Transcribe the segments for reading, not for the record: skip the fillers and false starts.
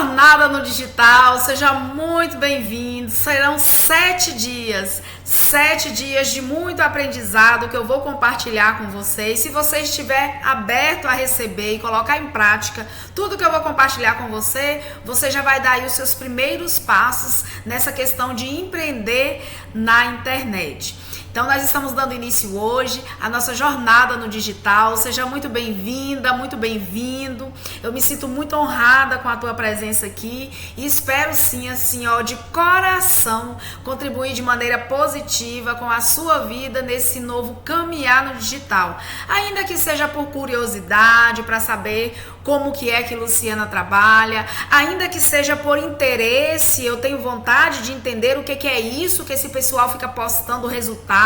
Jornada no Digital, seja muito bem-vindo. Serão 7 dias de muito aprendizado que eu vou compartilhar com vocês. Se você estiver aberto a receber e colocar em prática tudo que eu vou compartilhar com você, você já vai dar aí os seus primeiros passos nessa questão de empreender na internet. Então, nós estamos dando início hoje à nossa jornada no digital. Seja muito bem-vinda, muito bem-vindo. Eu me sinto muito honrada com a tua presença aqui e espero sim, assim, de coração, contribuir de maneira positiva com a sua vida nesse novo caminhar no digital. Ainda que seja por curiosidade, para saber como que é que Luciana trabalha, ainda que seja por interesse, eu tenho vontade de entender o que é isso que esse pessoal fica postando resultados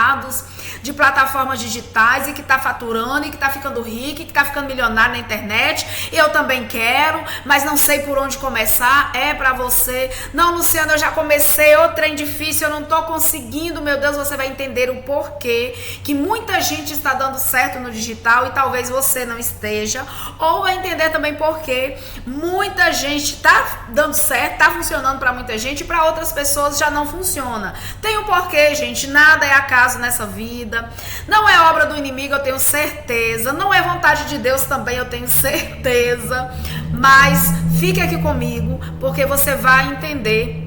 de plataformas digitais e que está faturando e que está ficando rico e que está ficando milionário na internet. Eu também quero, mas não sei por onde começar. É para você. Não, Luciana, eu já comecei, o trem difícil, eu não estou conseguindo. Meu Deus, você vai entender o porquê que muita gente está dando certo no digital e talvez você não esteja, ou vai entender também porque muita gente está dando certo, está funcionando para muita gente e para outras pessoas já não funciona. Tem um porquê, gente, nada é acaso nessa vida, não é obra do inimigo, eu tenho certeza, não é vontade de Deus também, eu tenho certeza, mas fique aqui comigo porque você vai entender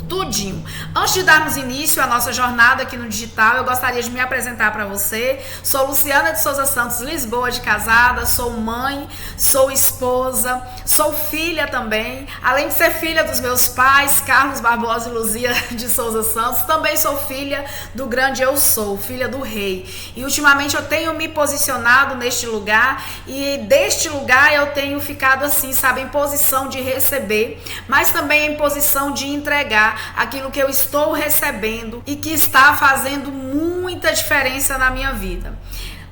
tudinho. Antes de darmos início à nossa jornada aqui no digital, eu gostaria de me apresentar para você. Sou Luciana de Souza Santos Lisboa, de casada, sou mãe, sou esposa, sou filha também. Além de ser filha dos meus pais, Carlos Barbosa e Luzia de Souza Santos, também sou filha do grande Eu Sou, filha do rei. E ultimamente eu tenho me posicionado neste lugar e deste lugar eu tenho ficado assim, sabe, em posição de receber, mas também em posição de entregar aquilo que eu estou recebendo e que está fazendo muita diferença na minha vida.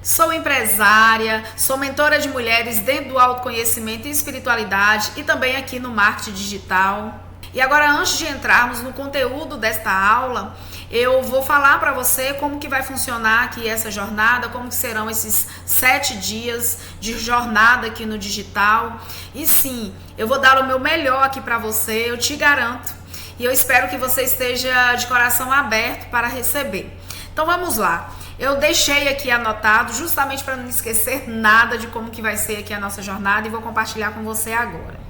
Sou empresária, sou mentora de mulheres dentro do autoconhecimento e espiritualidade e também aqui no marketing digital. E agora, antes de entrarmos no conteúdo desta aula, eu vou falar para você como que vai funcionar aqui essa jornada, como que serão esses 7 dias de jornada aqui no digital. E sim, eu vou dar o meu melhor aqui para você, eu te garanto. E eu espero que você esteja de coração aberto para receber. Então vamos lá. Eu deixei aqui anotado justamente para não esquecer nada de como que vai ser aqui a nossa jornada e vou compartilhar com você agora.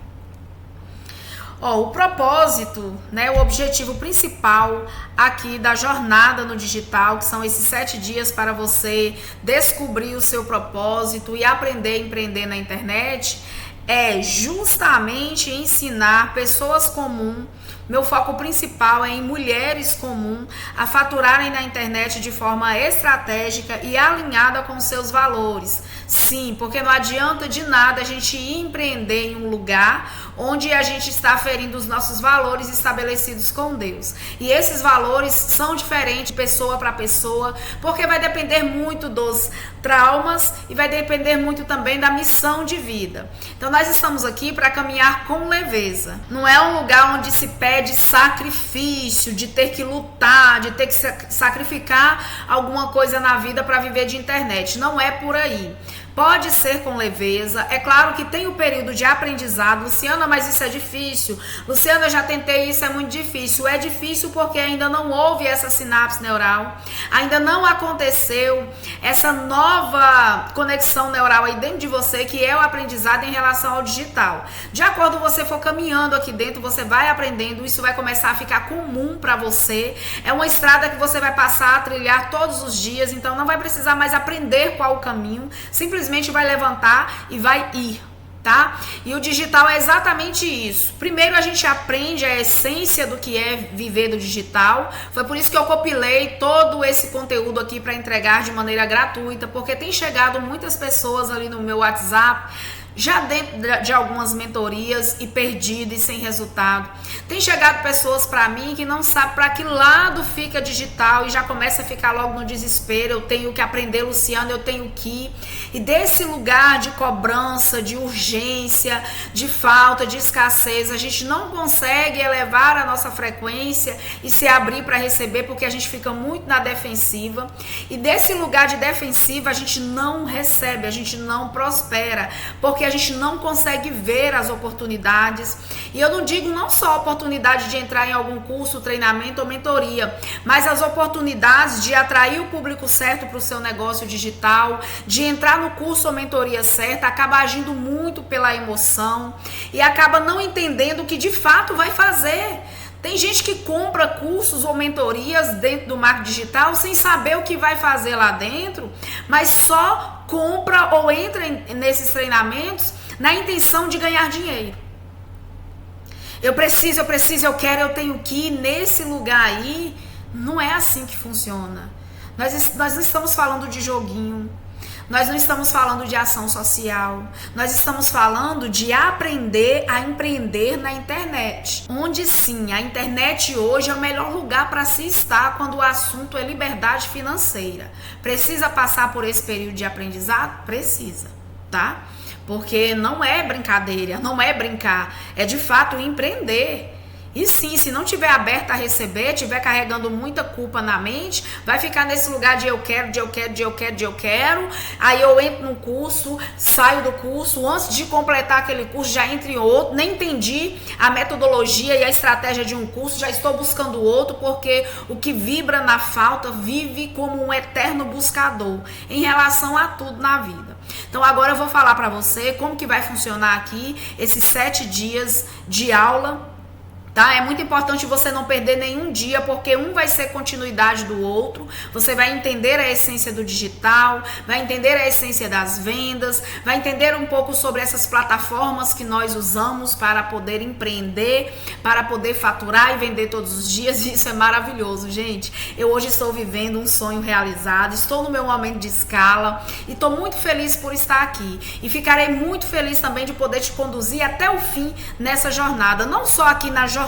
O propósito, o objetivo principal aqui da jornada no digital, que são esses 7 dias para você descobrir o seu propósito e aprender a empreender na internet, é justamente ensinar pessoas comuns. Meu foco principal é em mulheres comuns a faturarem na internet de forma estratégica e alinhada com seus valores. Sim, porque não adianta de nada a gente empreender em um lugar onde a gente está ferindo os nossos valores estabelecidos com Deus. E esses valores são diferentes de pessoa para pessoa, porque vai depender muito dos traumas e vai depender muito também da missão de vida. Então nós estamos aqui para caminhar com leveza. Não é um lugar onde se pede sacrifício, de ter que lutar, de ter que sacrificar alguma coisa na vida para viver de internet. Não é por aí. Pode ser com leveza, é claro que tem o período de aprendizado. Luciana, mas isso é difícil. Luciana, eu já tentei, isso é muito difícil. É difícil porque ainda não houve essa sinapse neural, ainda não aconteceu essa nova conexão neural aí dentro de você, que é o aprendizado em relação ao digital. De acordo com você for caminhando aqui dentro, você vai aprendendo, isso vai começar a ficar comum para você. É uma estrada que você vai passar a trilhar todos os dias, então não vai precisar mais aprender qual o caminho, simplesmente vai levantar e vai ir, tá? E o digital é exatamente isso. Primeiro a gente aprende a essência do que é viver do digital. Foi por isso que eu compilei todo esse conteúdo aqui para entregar de maneira gratuita, porque tem chegado muitas pessoas ali no meu WhatsApp já dentro de algumas mentorias e perdido e sem resultado. Tem chegado pessoas para mim que não sabem para que lado fica digital e já começa a ficar logo no desespero. Eu tenho que aprender, Luciana, eu tenho que ir. E desse lugar de cobrança, de urgência, de falta, de escassez, a gente não consegue elevar a nossa frequência e se abrir para receber, porque a gente fica muito na defensiva. E desse lugar de defensiva a gente não recebe, a gente não prospera, porque porque a gente não consegue ver as oportunidades. E eu não digo não só a oportunidade de entrar em algum curso, treinamento ou mentoria, mas as oportunidades de atrair o público certo para o seu negócio digital, de entrar no curso ou mentoria certa, acaba agindo muito pela emoção e acaba não entendendo o que de fato vai fazer. Tem gente que compra cursos ou mentorias dentro do marketing digital sem saber o que vai fazer lá dentro, mas só compra ou entra nesses treinamentos na intenção de ganhar dinheiro. Eu preciso, eu quero, eu tenho que ir nesse lugar aí. Não é assim que funciona. Nós não estamos falando de joguinho. Nós não estamos falando de ação social, nós estamos falando de aprender a empreender na internet. Onde sim, a internet hoje é o melhor lugar para se estar quando o assunto é liberdade financeira. Precisa passar por esse período de aprendizado? Precisa, tá? Porque não é brincadeira, não é brincar, é de fato empreender. E sim, se não tiver aberto a receber, tiver carregando muita culpa na mente, vai ficar nesse lugar de eu quero, aí eu entro no curso, saio do curso, antes de completar aquele curso já entro em outro, nem entendi a metodologia e a estratégia de um curso, já estou buscando outro, porque o que vibra na falta vive como um eterno buscador em relação a tudo na vida. Então agora eu vou falar para você como que vai funcionar aqui esses 7 dias de aula. Tá? É muito importante você não perder nenhum dia, porque um vai ser continuidade do outro. Você vai entender a essência do digital, vai entender a essência das vendas, vai entender um pouco sobre essas plataformas que nós usamos para poder empreender, para poder faturar e vender todos os dias. Isso é maravilhoso, gente. Eu hoje estou vivendo um sonho realizado, estou no meu momento de escala e estou muito feliz por estar aqui. E ficarei muito feliz também de poder te conduzir até o fim nessa jornada, não só aqui na jornada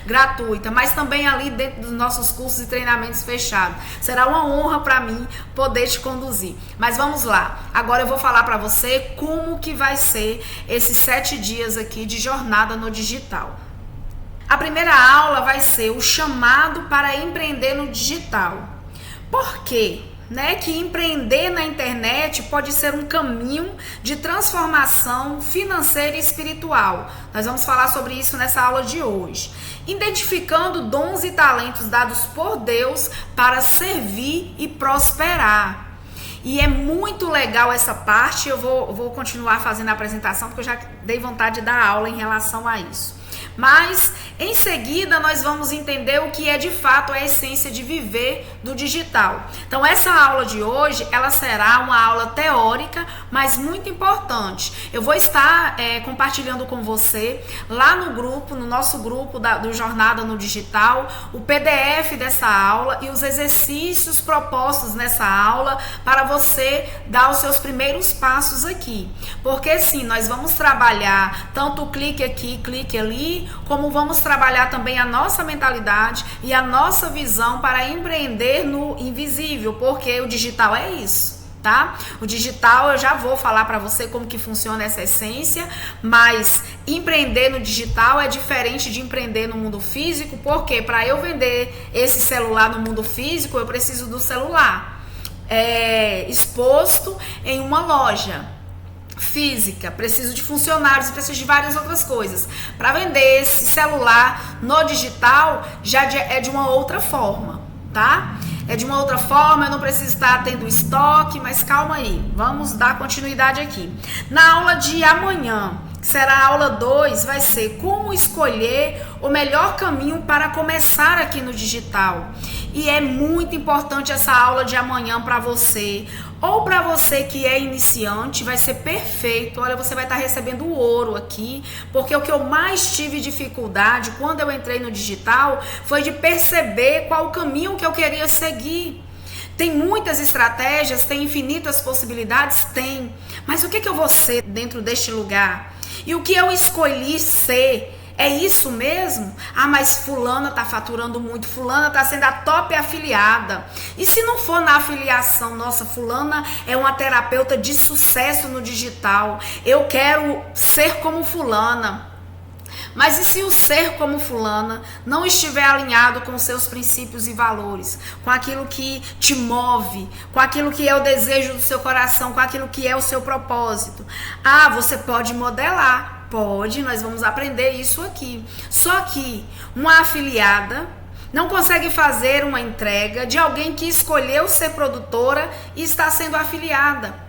gratuita, mas também ali dentro dos nossos cursos e treinamentos fechados. Será uma honra para mim poder te conduzir. Mas vamos lá. Agora eu vou falar para você como que vai ser esses 7 dias aqui de jornada no digital. A primeira aula vai ser o chamado para empreender no digital. Por quê? Que empreender na internet pode ser um caminho de transformação financeira e espiritual. Nós vamos falar sobre isso nessa aula de hoje. Identificando dons e talentos dados por Deus para servir e prosperar. E é muito legal essa parte, eu vou continuar fazendo a apresentação, porque eu já dei vontade de dar aula em relação a isso. Mas, em seguida, nós vamos entender o que é de fato a essência de viver do digital. Então, essa aula de hoje, ela será uma aula teórica, mas muito importante. Eu vou estar compartilhando com você, lá no grupo, no nosso grupo do Jornada no Digital, o PDF dessa aula e os exercícios propostos nessa aula para você dar os seus primeiros passos aqui. Porque, sim, nós vamos trabalhar tanto o clique aqui, clique ali, como vamos trabalhar também a nossa mentalidade e a nossa visão para empreender no invisível, porque o digital é isso, tá? O digital eu já vou falar para você como que funciona essa essência, mas empreender no digital é diferente de empreender no mundo físico, porque para eu vender esse celular no mundo físico, eu preciso do celular exposto em uma loja física, preciso de funcionários, preciso de várias outras coisas. Para vender esse celular no digital já é de uma outra forma, tá? É de uma outra forma, eu não preciso estar tendo estoque, mas calma aí, vamos dar continuidade aqui. Na aula de amanhã, que será a aula 2, vai ser como escolher o melhor caminho para começar aqui no digital. E é muito importante essa aula de amanhã para você, ou para você que é iniciante, vai ser perfeito. Olha, você vai estar recebendo o ouro aqui, porque o que eu mais tive dificuldade quando eu entrei no digital foi de perceber qual o caminho que eu queria seguir. Tem muitas estratégias, tem infinitas possibilidades, tem. Mas o que eu vou ser dentro deste lugar? E o que eu escolhi ser? É isso mesmo? Ah, mas fulana tá faturando muito, fulana tá sendo a top afiliada. E se não for na afiliação, nossa, fulana é uma terapeuta de sucesso no digital, eu quero ser como fulana. Mas e se o ser como fulana não estiver alinhado com seus princípios e valores, com aquilo que te move, com aquilo que é o desejo do seu coração, com aquilo que é o seu propósito? Ah, você pode modelar. Pode, nós vamos aprender isso aqui. Só que uma afiliada não consegue fazer uma entrega de alguém que escolheu ser produtora e está sendo afiliada.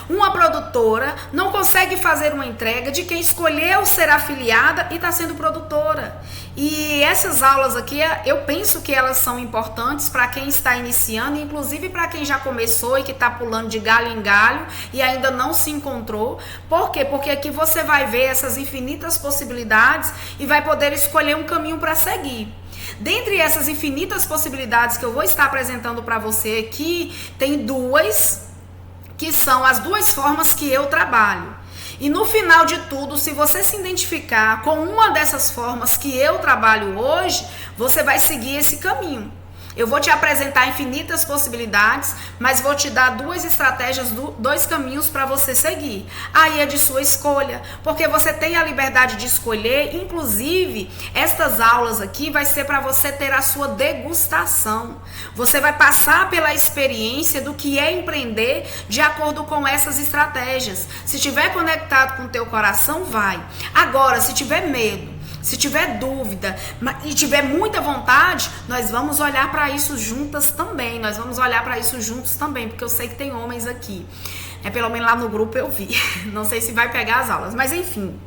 Uma produtora não consegue fazer uma entrega de quem escolheu ser afiliada e está sendo produtora. E essas aulas aqui, eu penso que elas são importantes para quem está iniciando, inclusive para quem já começou e que está pulando de galho em galho e ainda não se encontrou. Por quê? Porque aqui você vai ver essas infinitas possibilidades e vai poder escolher um caminho para seguir. Dentre essas infinitas possibilidades que eu vou estar apresentando para você aqui, tem duas que são as duas formas que eu trabalho. E no final de tudo, se você se identificar com uma dessas formas que eu trabalho hoje, você vai seguir esse caminho. Eu vou te apresentar infinitas possibilidades, mas vou te dar duas estratégias, dois caminhos para você seguir. Aí é de sua escolha, porque você tem a liberdade de escolher. Inclusive, estas aulas aqui vai ser para você ter a sua degustação. Você vai passar pela experiência do que é empreender de acordo com essas estratégias. Se estiver conectado com o teu coração, vai. Agora, se tiver medo, se tiver dúvida e tiver muita vontade, nós vamos olhar para isso juntas também. Nós vamos olhar para isso juntos também, porque eu sei que tem homens aqui. Pelo menos lá no grupo eu vi. Não sei se vai pegar as aulas, mas enfim.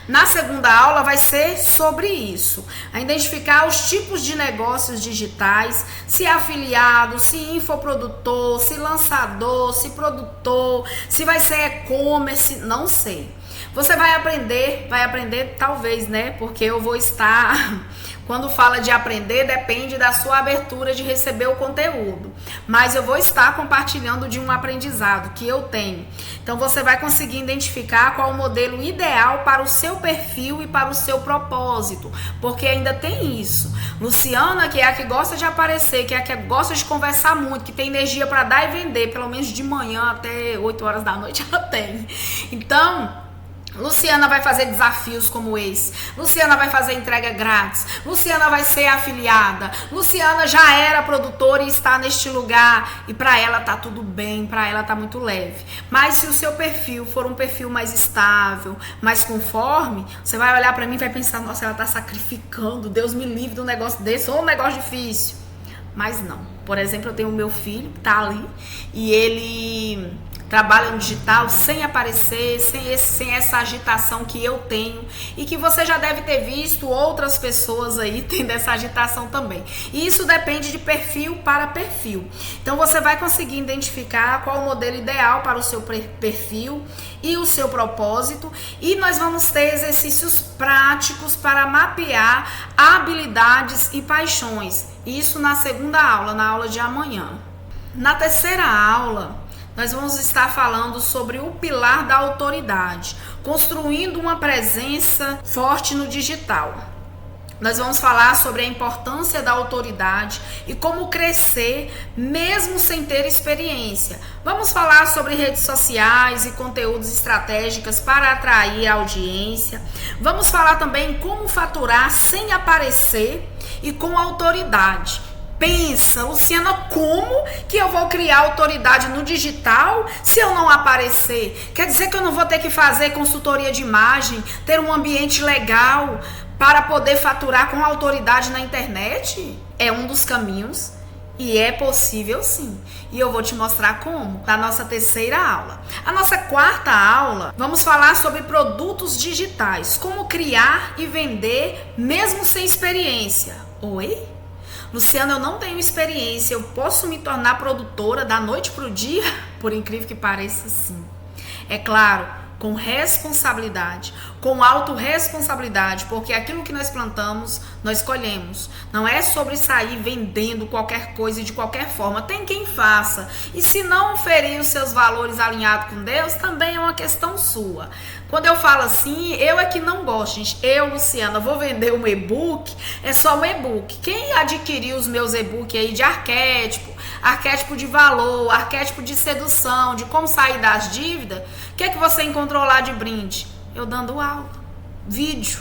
Na segunda aula vai ser sobre isso, a identificar os tipos de negócios digitais, se é afiliado, se infoprodutor, se lançador, se produtor, se vai ser e-commerce, não sei. Você vai aprender talvez, né? Porque eu vou estar, quando fala de aprender, depende da sua abertura de receber o conteúdo. Mas eu vou estar compartilhando de um aprendizado que eu tenho. Então você vai conseguir identificar qual o modelo ideal para o seu perfil e para o seu propósito. Porque ainda tem isso. Luciana, que é a que gosta de aparecer, que é a que gosta de conversar muito, que tem energia para dar e vender, pelo menos de manhã até 8 horas da noite ela tem. Então, Luciana vai fazer desafios como esse. Luciana vai fazer entrega grátis. Luciana vai ser afiliada. Luciana já era produtora e está neste lugar. E para ela tá tudo bem, para ela tá muito leve. Mas se o seu perfil for um perfil mais estável, mais conforme, você vai olhar para mim e vai pensar, nossa, ela tá sacrificando, Deus me livre de um negócio desse, ou um negócio difícil. Mas não. Por exemplo, eu tenho o meu filho, tá ali, e ele trabalha no digital sem aparecer, sem essa agitação que eu tenho e que você já deve ter visto outras pessoas aí tendo essa agitação também. E isso depende de perfil para perfil. Então você vai conseguir identificar qual o modelo ideal para o seu perfil e o seu propósito, e nós vamos ter exercícios práticos para mapear habilidades e paixões. Isso na segunda aula, na aula de amanhã. Na terceira aula, nós vamos estar falando sobre o pilar da autoridade, construindo uma presença forte no digital. Nós vamos falar sobre a importância da autoridade e como crescer mesmo sem ter experiência. Vamos falar sobre redes sociais e conteúdos estratégicos para atrair a audiência. Vamos falar também como faturar sem aparecer e com autoridade. Pensa, Luciana, como que eu vou criar autoridade no digital se eu não aparecer? Quer dizer que eu não vou ter que fazer consultoria de imagem, ter um ambiente legal para poder faturar com autoridade na internet? É um dos caminhos e é possível sim. E eu vou te mostrar como na nossa terceira aula. A nossa quarta aula, vamos falar sobre produtos digitais, como criar e vender mesmo sem experiência. Oi? Luciana, eu não tenho experiência, eu posso me tornar produtora da noite para o dia? Por incrível que pareça, sim. É claro, com responsabilidade, com autorresponsabilidade, porque aquilo que nós plantamos, nós colhemos. Não é sobre sair vendendo qualquer coisa e de qualquer forma. Tem quem faça. E se não ferir os seus valores alinhados com Deus, também é uma questão sua. Quando eu falo assim, eu é que não gosto, gente. Eu, Luciana, vou vender um e-book, é só um e-book. Quem adquiriu os meus e-books aí de arquétipo de valor, arquétipo de sedução, de como sair das dívidas, o que é que você encontrou lá de brinde? Eu dando aula, vídeo,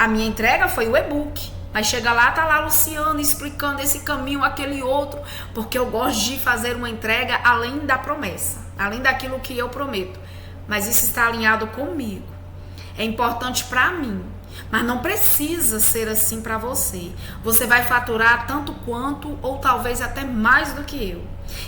A minha entrega foi o e-book. Mas chega lá, tá lá a Luciana explicando esse caminho, aquele outro, porque eu gosto de fazer uma entrega além da promessa, além daquilo que eu prometo. Mas isso está alinhado comigo. É importante para mim, mas não precisa ser assim para você. Você vai faturar tanto quanto, ou talvez até mais do que eu.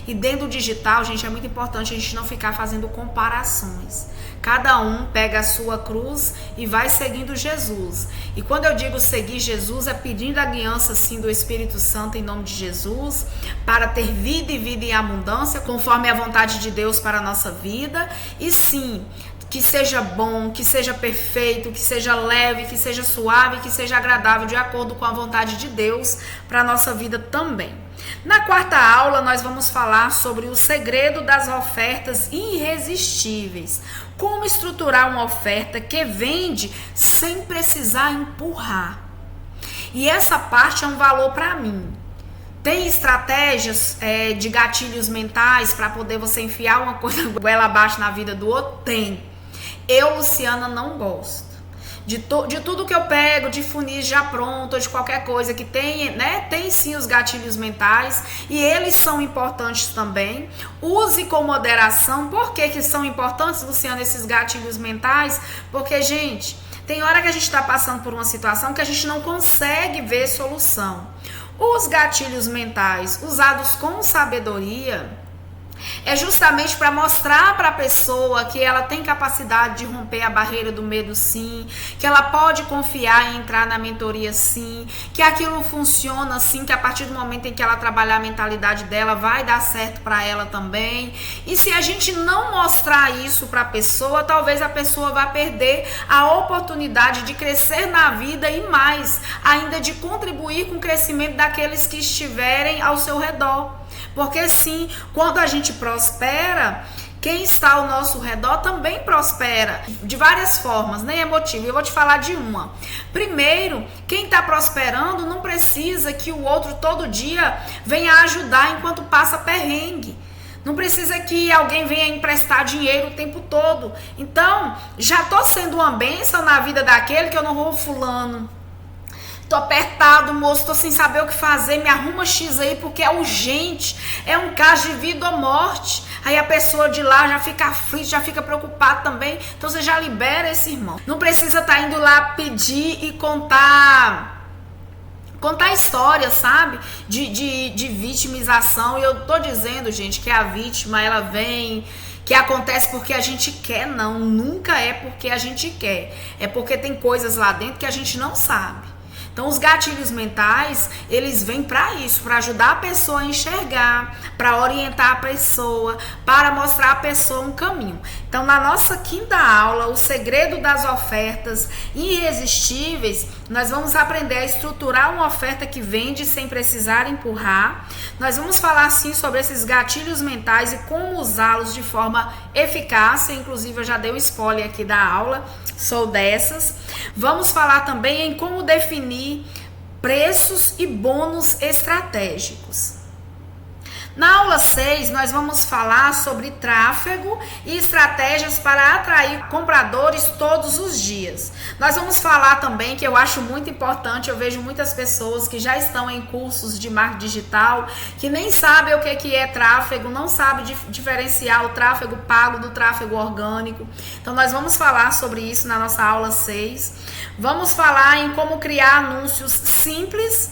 E dentro do digital, gente, é muito importante a gente não ficar fazendo comparações. Cada um pega a sua cruz e vai seguindo Jesus. E quando eu digo seguir Jesus, é pedindo a guiança, sim, do Espírito Santo em nome de Jesus, para ter vida e vida em abundância, conforme a vontade de Deus para a nossa vida. E sim, que seja bom, que seja perfeito, que seja leve, que seja suave, que seja agradável, de acordo com a vontade de Deus para a nossa vida também. Na quarta aula, nós vamos falar sobre o segredo das ofertas irresistíveis. Como estruturar uma oferta que vende sem precisar empurrar. E essa parte é um valor para mim. Tem estratégias de gatilhos mentais para poder você enfiar uma coisa goela abaixo na vida do outro? Tem. Eu, Luciana, não gosto. De tudo que eu pego, de funis já pronto, de qualquer coisa que tem, né? Tem sim os gatilhos mentais e eles são importantes também. Use com moderação. Por que são importantes, Luciana, esses gatilhos mentais? Porque, gente, tem hora que a gente está passando por uma situação que a gente não consegue ver solução. Os gatilhos mentais usados com sabedoria é justamente para mostrar para a pessoa que ela tem capacidade de romper a barreira do medo, sim, que ela pode confiar em entrar na mentoria, sim, que aquilo funciona, sim, que a partir do momento em que ela trabalhar a mentalidade dela vai dar certo para ela também. E se a gente não mostrar isso para a pessoa, talvez a pessoa vá perder a oportunidade de crescer na vida e mais, ainda de contribuir com o crescimento daqueles que estiverem ao seu redor. Porque sim, quando a gente prospera, quem está ao nosso redor também prospera, de várias formas, nem é motivo. Eu vou te falar de uma. Primeiro, quem está prosperando não precisa que o outro todo dia venha ajudar enquanto passa perrengue. Não precisa que alguém venha emprestar dinheiro o tempo todo. Então, já estou sendo uma bênção na vida daquele que eu não vou fulano. Tô apertado, moço, tô sem saber o que fazer, me arruma X aí porque é urgente, é um caso de vida ou morte. Aí a pessoa de lá já fica aflita, já fica preocupada também, então você já libera esse irmão. Não precisa estar indo lá pedir e contar história, sabe? De vitimização. E eu tô dizendo, gente, que a vítima, ela vem... que acontece porque a gente quer, não. Nunca é porque a gente quer. É porque tem coisas lá dentro que a gente não sabe. Então, os gatilhos mentais, eles vêm para isso, para ajudar a pessoa a enxergar, para orientar a pessoa, para mostrar a pessoa um caminho. Então, na nossa quinta aula, o segredo das ofertas irresistíveis, nós vamos aprender a estruturar uma oferta que vende sem precisar empurrar. Nós vamos falar, sim, sobre esses gatilhos mentais e como usá-los de forma eficaz. Inclusive, eu já dei um spoiler aqui da aula, sou dessas. Vamos falar também em como definir preços e bônus estratégicos. Na aula 6, nós vamos falar sobre tráfego e estratégias para atrair compradores todos os dias. Nós vamos falar também, que eu acho muito importante, eu vejo muitas pessoas que já estão em cursos de marketing digital, que nem sabem o que é tráfego, não sabem diferenciar o tráfego pago do tráfego orgânico. Então, nós vamos falar sobre isso na nossa aula 6. Vamos falar em como criar anúncios simples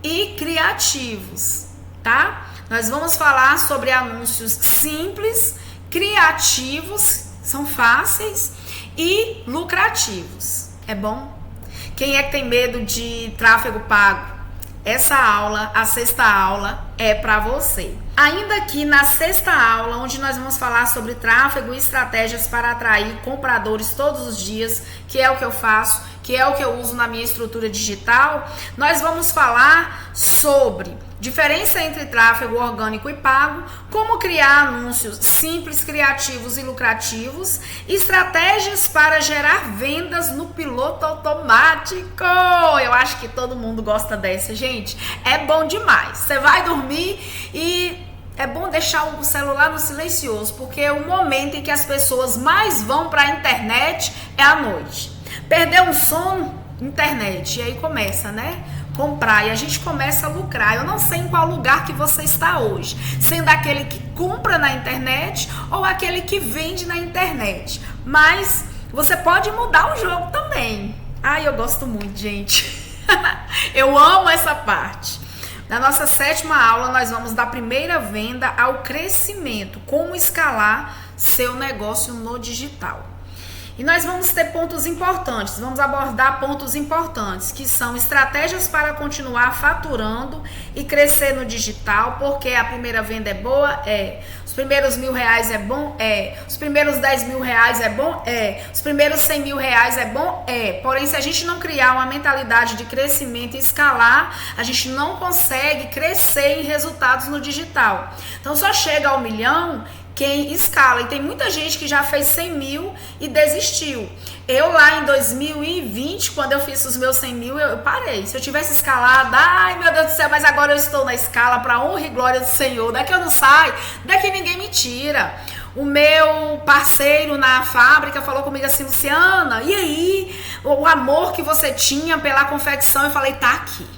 e criativos, tá? Nós vamos falar sobre anúncios simples, criativos, são fáceis e lucrativos. É bom? Quem é que tem medo de tráfego pago? Essa aula, a sexta aula, é para você. Ainda aqui na sexta aula, onde nós vamos falar sobre tráfego e estratégias para atrair compradores todos os dias, que é o que eu faço, que é o que eu uso na minha estrutura digital, nós vamos falar sobre diferença entre tráfego orgânico e pago, como criar anúncios simples, criativos e lucrativos, estratégias para gerar vendas no piloto automático. Eu acho que todo mundo gosta dessa, gente. É bom demais. Você vai dormir e é bom deixar o celular no silencioso, porque o momento em que as pessoas mais vão para a internet é à noite. Perdeu um sono? internet. E aí começa, né? Comprar, e a gente começa a lucrar. Eu não sei em qual lugar que você está hoje, sendo aquele que compra na internet ou aquele que vende na internet, mas você pode mudar o jogo também. Ai, eu gosto muito, gente. Eu amo essa parte. Na nossa 7ª aula, nós vamos da primeira venda ao crescimento, como escalar seu negócio no digital. E nós vamos ter pontos importantes, vamos abordar pontos importantes, que são estratégias para continuar faturando e crescer no digital, porque a primeira venda é boa? É. Os primeiros R$1.000 é bom? É. Os primeiros R$10.000 é bom? É. Os primeiros R$100.000 é bom? É. Porém, se a gente não criar uma mentalidade de crescimento e escalar, a gente não consegue crescer em resultados no digital. Então, só chega ao 1 milhão quem escala, e tem muita gente que já fez 100 mil e desistiu. Eu lá em 2020, quando eu fiz os meus 100 mil, eu parei. Se eu tivesse escalado, ai meu Deus do céu, mas agora eu estou na escala para honra e glória do Senhor. Daqui eu não saio, daqui ninguém me tira. O meu parceiro na fábrica falou comigo assim: Luciana, e aí? O amor que você tinha pela confecção? Eu falei, tá aqui.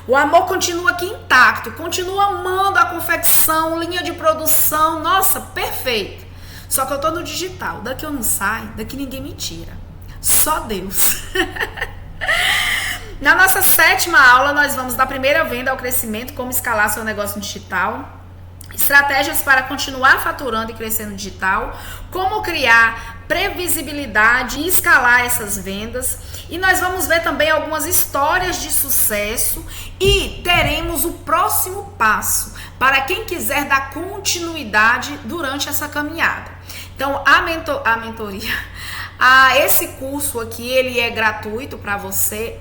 O amor continua aqui intacto, continua amando a confecção, linha de produção, nossa, perfeito. Só que eu tô no digital, daqui eu não saio, daqui ninguém me tira. Só Deus. Na nossa 7ª aula, nós vamos da primeira venda ao crescimento, como escalar seu negócio digital, estratégias para continuar faturando e crescendo no digital, como criar previsibilidade e escalar essas vendas. E nós vamos ver também algumas histórias de sucesso e teremos o próximo passo para quem quiser dar continuidade durante essa caminhada. Então, a mentoria, esse curso aqui, ele é gratuito para você,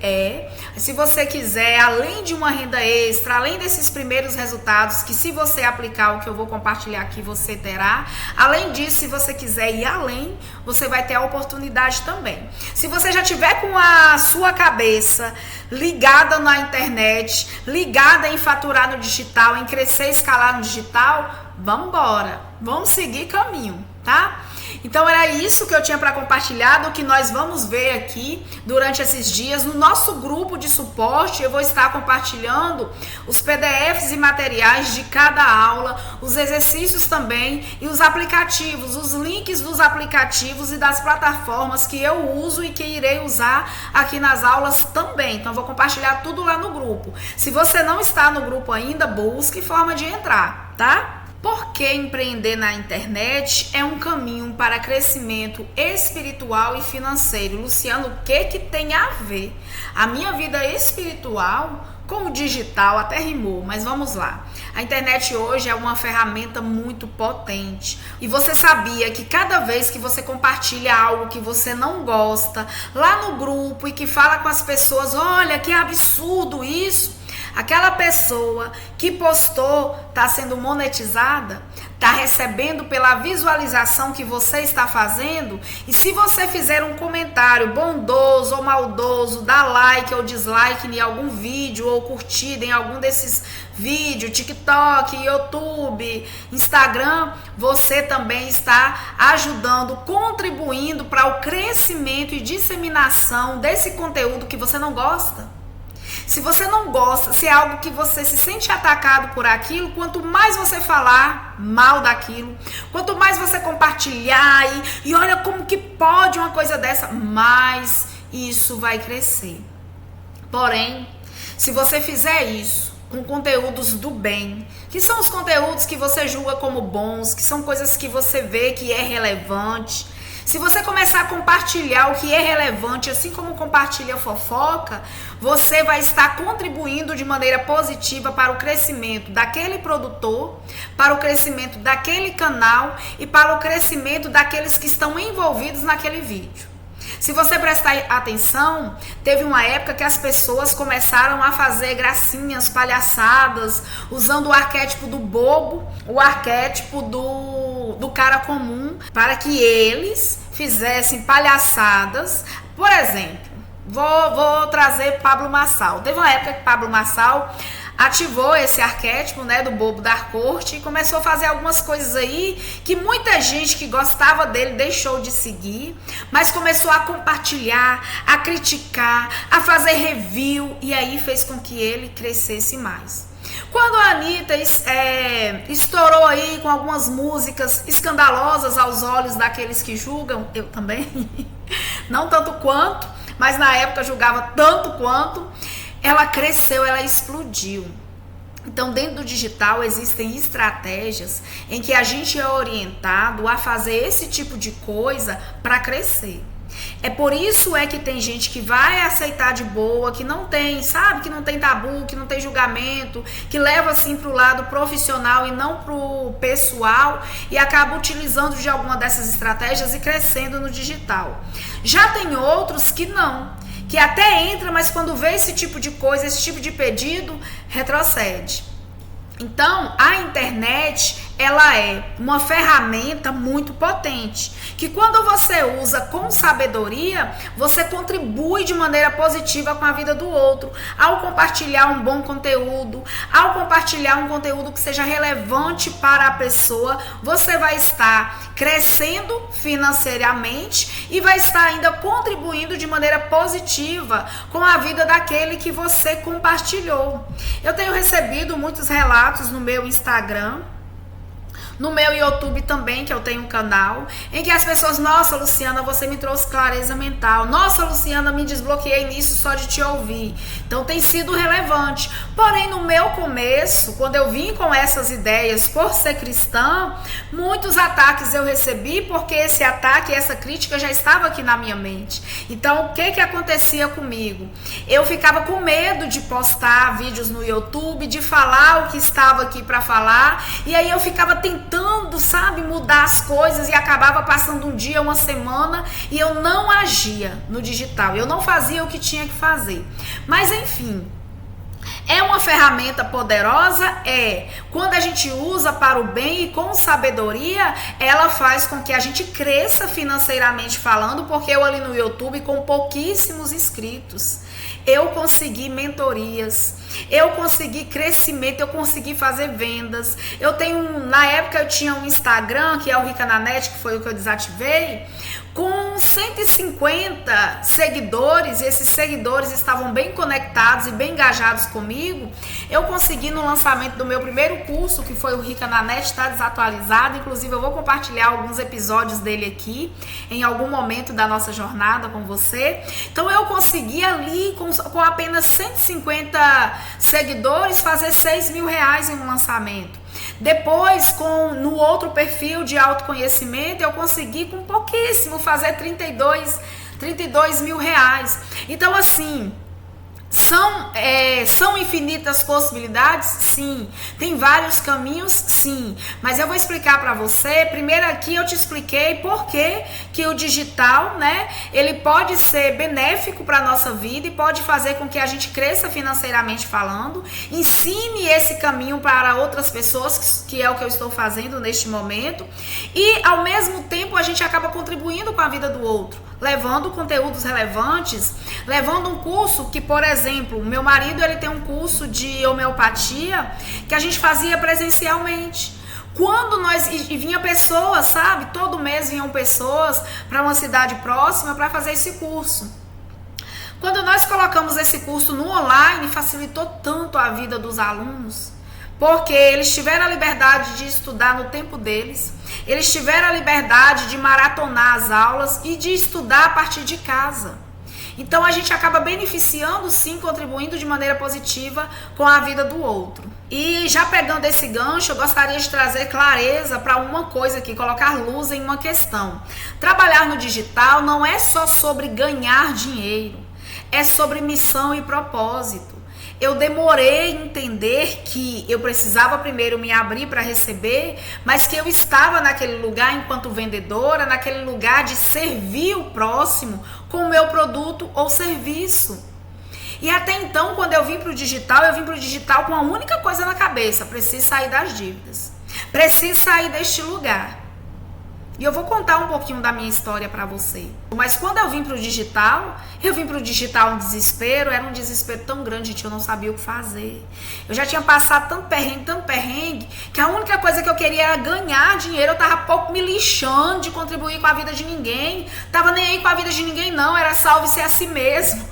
se você quiser, além de uma renda extra, além desses primeiros resultados, que se você aplicar o que eu vou compartilhar aqui, você terá. Além disso, se você quiser ir além, você vai ter a oportunidade também. Se você já tiver com a sua cabeça ligada na internet, ligada em faturar no digital, em crescer e escalar no digital, vamos embora, vamos seguir caminho, tá? Então era isso que eu tinha para compartilhar, do que nós vamos ver aqui durante esses dias. No nosso grupo de suporte eu vou estar compartilhando os PDFs e materiais de cada aula, os exercícios também e os aplicativos, os links dos aplicativos e das plataformas que eu uso e que irei usar aqui nas aulas também. Então eu vou compartilhar tudo lá no grupo. Se você não está no grupo ainda, busque forma de entrar, tá? Porque empreender na internet é um caminho para crescimento espiritual e financeiro. Luciano, o que tem a ver a minha vida espiritual com o digital? Até rimou, mas vamos lá. A internet hoje é uma ferramenta muito potente. E você sabia que cada vez que você compartilha algo que você não gosta lá no grupo e que fala com as pessoas, olha que absurdo isso, aquela pessoa que postou está sendo monetizada, está recebendo pela visualização que você está fazendo. E se você fizer um comentário bondoso ou maldoso, dá like ou dislike em algum vídeo ou curtida em algum desses vídeos, TikTok, YouTube, Instagram, você também está ajudando, contribuindo para o crescimento e disseminação desse conteúdo que você não gosta. Se você não gosta, se é algo que você se sente atacado por aquilo, quanto mais você falar mal daquilo, quanto mais você compartilhar e olha como que pode uma coisa dessa, mais isso vai crescer. Porém, se você fizer isso com conteúdos do bem, que são os conteúdos que você julga como bons, que são coisas que você vê que é relevante, se você começar a compartilhar o que é relevante, assim como compartilha fofoca, você vai estar contribuindo de maneira positiva para o crescimento daquele produtor, para o crescimento daquele canal e para o crescimento daqueles que estão envolvidos naquele vídeo. Se você prestar atenção, teve uma época que as pessoas começaram a fazer gracinhas, palhaçadas, usando o arquétipo do bobo, o arquétipo do cara comum, para que eles fizessem palhaçadas. Por exemplo, vou trazer Pablo Marçal. Teve uma época que Pablo Marçal, ativou esse arquétipo, né, do bobo da corte e começou a fazer algumas coisas aí que muita gente que gostava dele deixou de seguir, mas começou a compartilhar, a criticar, a fazer review, e aí fez com que ele crescesse mais. Quando a Anitta estourou aí com algumas músicas escandalosas aos olhos daqueles que julgam, eu também, não tanto quanto, mas na época julgava tanto quanto, ela cresceu, ela explodiu. Então, dentro do digital existem estratégias em que a gente é orientado a fazer esse tipo de coisa para crescer. É por isso que tem gente que vai aceitar de boa, que não tem, sabe, que não tem tabu, que não tem julgamento, que leva assim pro lado profissional e não pro pessoal e acaba utilizando de alguma dessas estratégias e crescendo no digital. Já tem outros que não, que até entra, mas quando vê esse tipo de coisa, esse tipo de pedido, retrocede. Então, a internet, ela é uma ferramenta muito potente, que quando você usa com sabedoria, você contribui de maneira positiva com a vida do outro, ao compartilhar um bom conteúdo, ao compartilhar um conteúdo que seja relevante para a pessoa, você vai estar crescendo financeiramente e vai estar ainda contribuindo de maneira positiva com a vida daquele que você compartilhou. Eu tenho recebido muitos relatos no meu Instagram, no meu YouTube também, que eu tenho um canal, em que as pessoas, nossa, Luciana, você me trouxe clareza mental. Nossa, Luciana, me desbloqueei nisso só de te ouvir. Então tem sido relevante. Porém, no meu começo, quando eu vim com essas ideias por ser cristã, muitos ataques eu recebi porque esse ataque, essa crítica já estava aqui na minha mente. Então, o que acontecia comigo? Eu ficava com medo de postar vídeos no YouTube, de falar o que estava aqui para falar, e aí eu ficava tentando, sabe, mudar as coisas e acabava passando um dia, uma semana e eu não agia no digital, eu não fazia o que tinha que fazer. Mas enfim, é uma ferramenta poderosa? É. Quando a gente usa para o bem e com sabedoria, ela faz com que a gente cresça financeiramente falando, porque eu ali no YouTube com pouquíssimos inscritos, eu consegui mentorias, eu consegui crescimento, eu consegui fazer vendas. Eu tenho, na época eu tinha um Instagram, que é o Rica na Net, que foi o que eu desativei, com 150 seguidores, e esses seguidores estavam bem conectados e bem engajados comigo. Eu consegui no lançamento do meu primeiro curso, que foi o Rica na Net, está desatualizado, inclusive eu vou compartilhar alguns episódios dele aqui, em algum momento da nossa jornada com você. Então eu consegui ali, com apenas 150 seguidores, fazer R$6.000 em um lançamento. Depois, no outro perfil de autoconhecimento, eu consegui com pouquíssimo fazer R$32.000. Então, assim, são infinitas possibilidades? Sim. Tem vários caminhos? Sim. Mas eu vou explicar para você. Primeiro aqui eu te expliquei por que o digital, né, ele pode ser benéfico para a nossa vida e pode fazer com que a gente cresça financeiramente falando. Ensine esse caminho para outras pessoas, que é o que eu estou fazendo neste momento. E, ao mesmo tempo, a gente acaba contribuindo com a vida do outro, levando conteúdos relevantes, levando um curso que, por exemplo, o meu marido, ele tem um curso de homeopatia que a gente fazia presencialmente. Quando e vinha pessoas, sabe? Todo mês vinham pessoas para uma cidade próxima para fazer esse curso. Quando nós colocamos esse curso no online, facilitou tanto a vida dos alunos, porque eles tiveram a liberdade de estudar no tempo deles, eles tiveram a liberdade de maratonar as aulas e de estudar a partir de casa. Então a gente acaba beneficiando, sim, contribuindo de maneira positiva com a vida do outro. E já pegando esse gancho, eu gostaria de trazer clareza para uma coisa aqui, colocar luz em uma questão. Trabalhar no digital não é só sobre ganhar dinheiro, é sobre missão e propósito. Eu demorei a entender que eu precisava primeiro me abrir para receber, mas que eu estava naquele lugar enquanto vendedora, naquele lugar de servir o próximo com o meu produto ou serviço. E até então, quando eu vim para o digital com a única coisa na cabeça: preciso sair das dívidas, preciso sair deste lugar. E eu vou contar um pouquinho da minha história para você. Mas quando eu vim pro digital um desespero, era um desespero tão grande que eu não sabia o que fazer. Eu já tinha passado tanto perrengue, que a única coisa que eu queria era ganhar dinheiro. Eu tava pouco me lixando de contribuir com a vida de ninguém. Tava nem aí com a vida de ninguém não, era salve-se a si mesmo.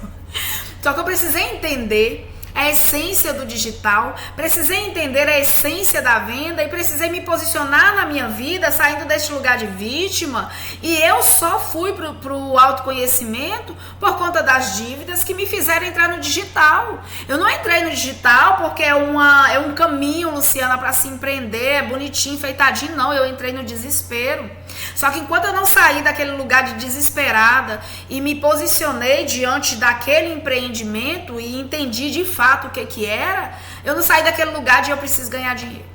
Só que eu precisei entender a essência do digital, precisei entender a essência da venda e precisei me posicionar na minha vida, saindo desse lugar de vítima. E eu só fui pro autoconhecimento por conta das dívidas que me fizeram entrar no digital. Eu não entrei no digital porque é um caminho, Luciana, para se empreender, é bonitinho, enfeitadinho, não. Eu entrei no desespero. Só que enquanto eu não saí daquele lugar de desesperada e me posicionei diante daquele empreendimento e entendi de fato o que era, eu não saí daquele lugar de eu preciso ganhar dinheiro.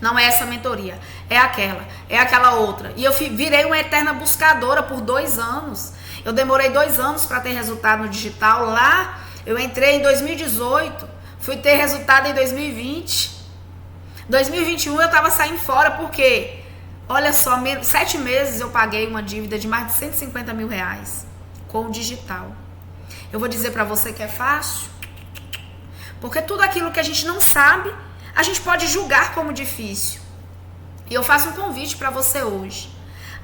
Não é essa mentoria, é aquela outra. E eu virei uma eterna buscadora por 2 anos. Eu demorei 2 anos para ter resultado no digital. Lá eu entrei em 2018, fui ter resultado em 2020. 2021 eu estava saindo fora porque... Olha só, 7 meses eu paguei uma dívida de mais de 150 mil reais com o digital. Eu vou dizer pra você que é fácil? Porque tudo aquilo que a gente não sabe, a gente pode julgar como difícil. E eu faço um convite pra você hoje.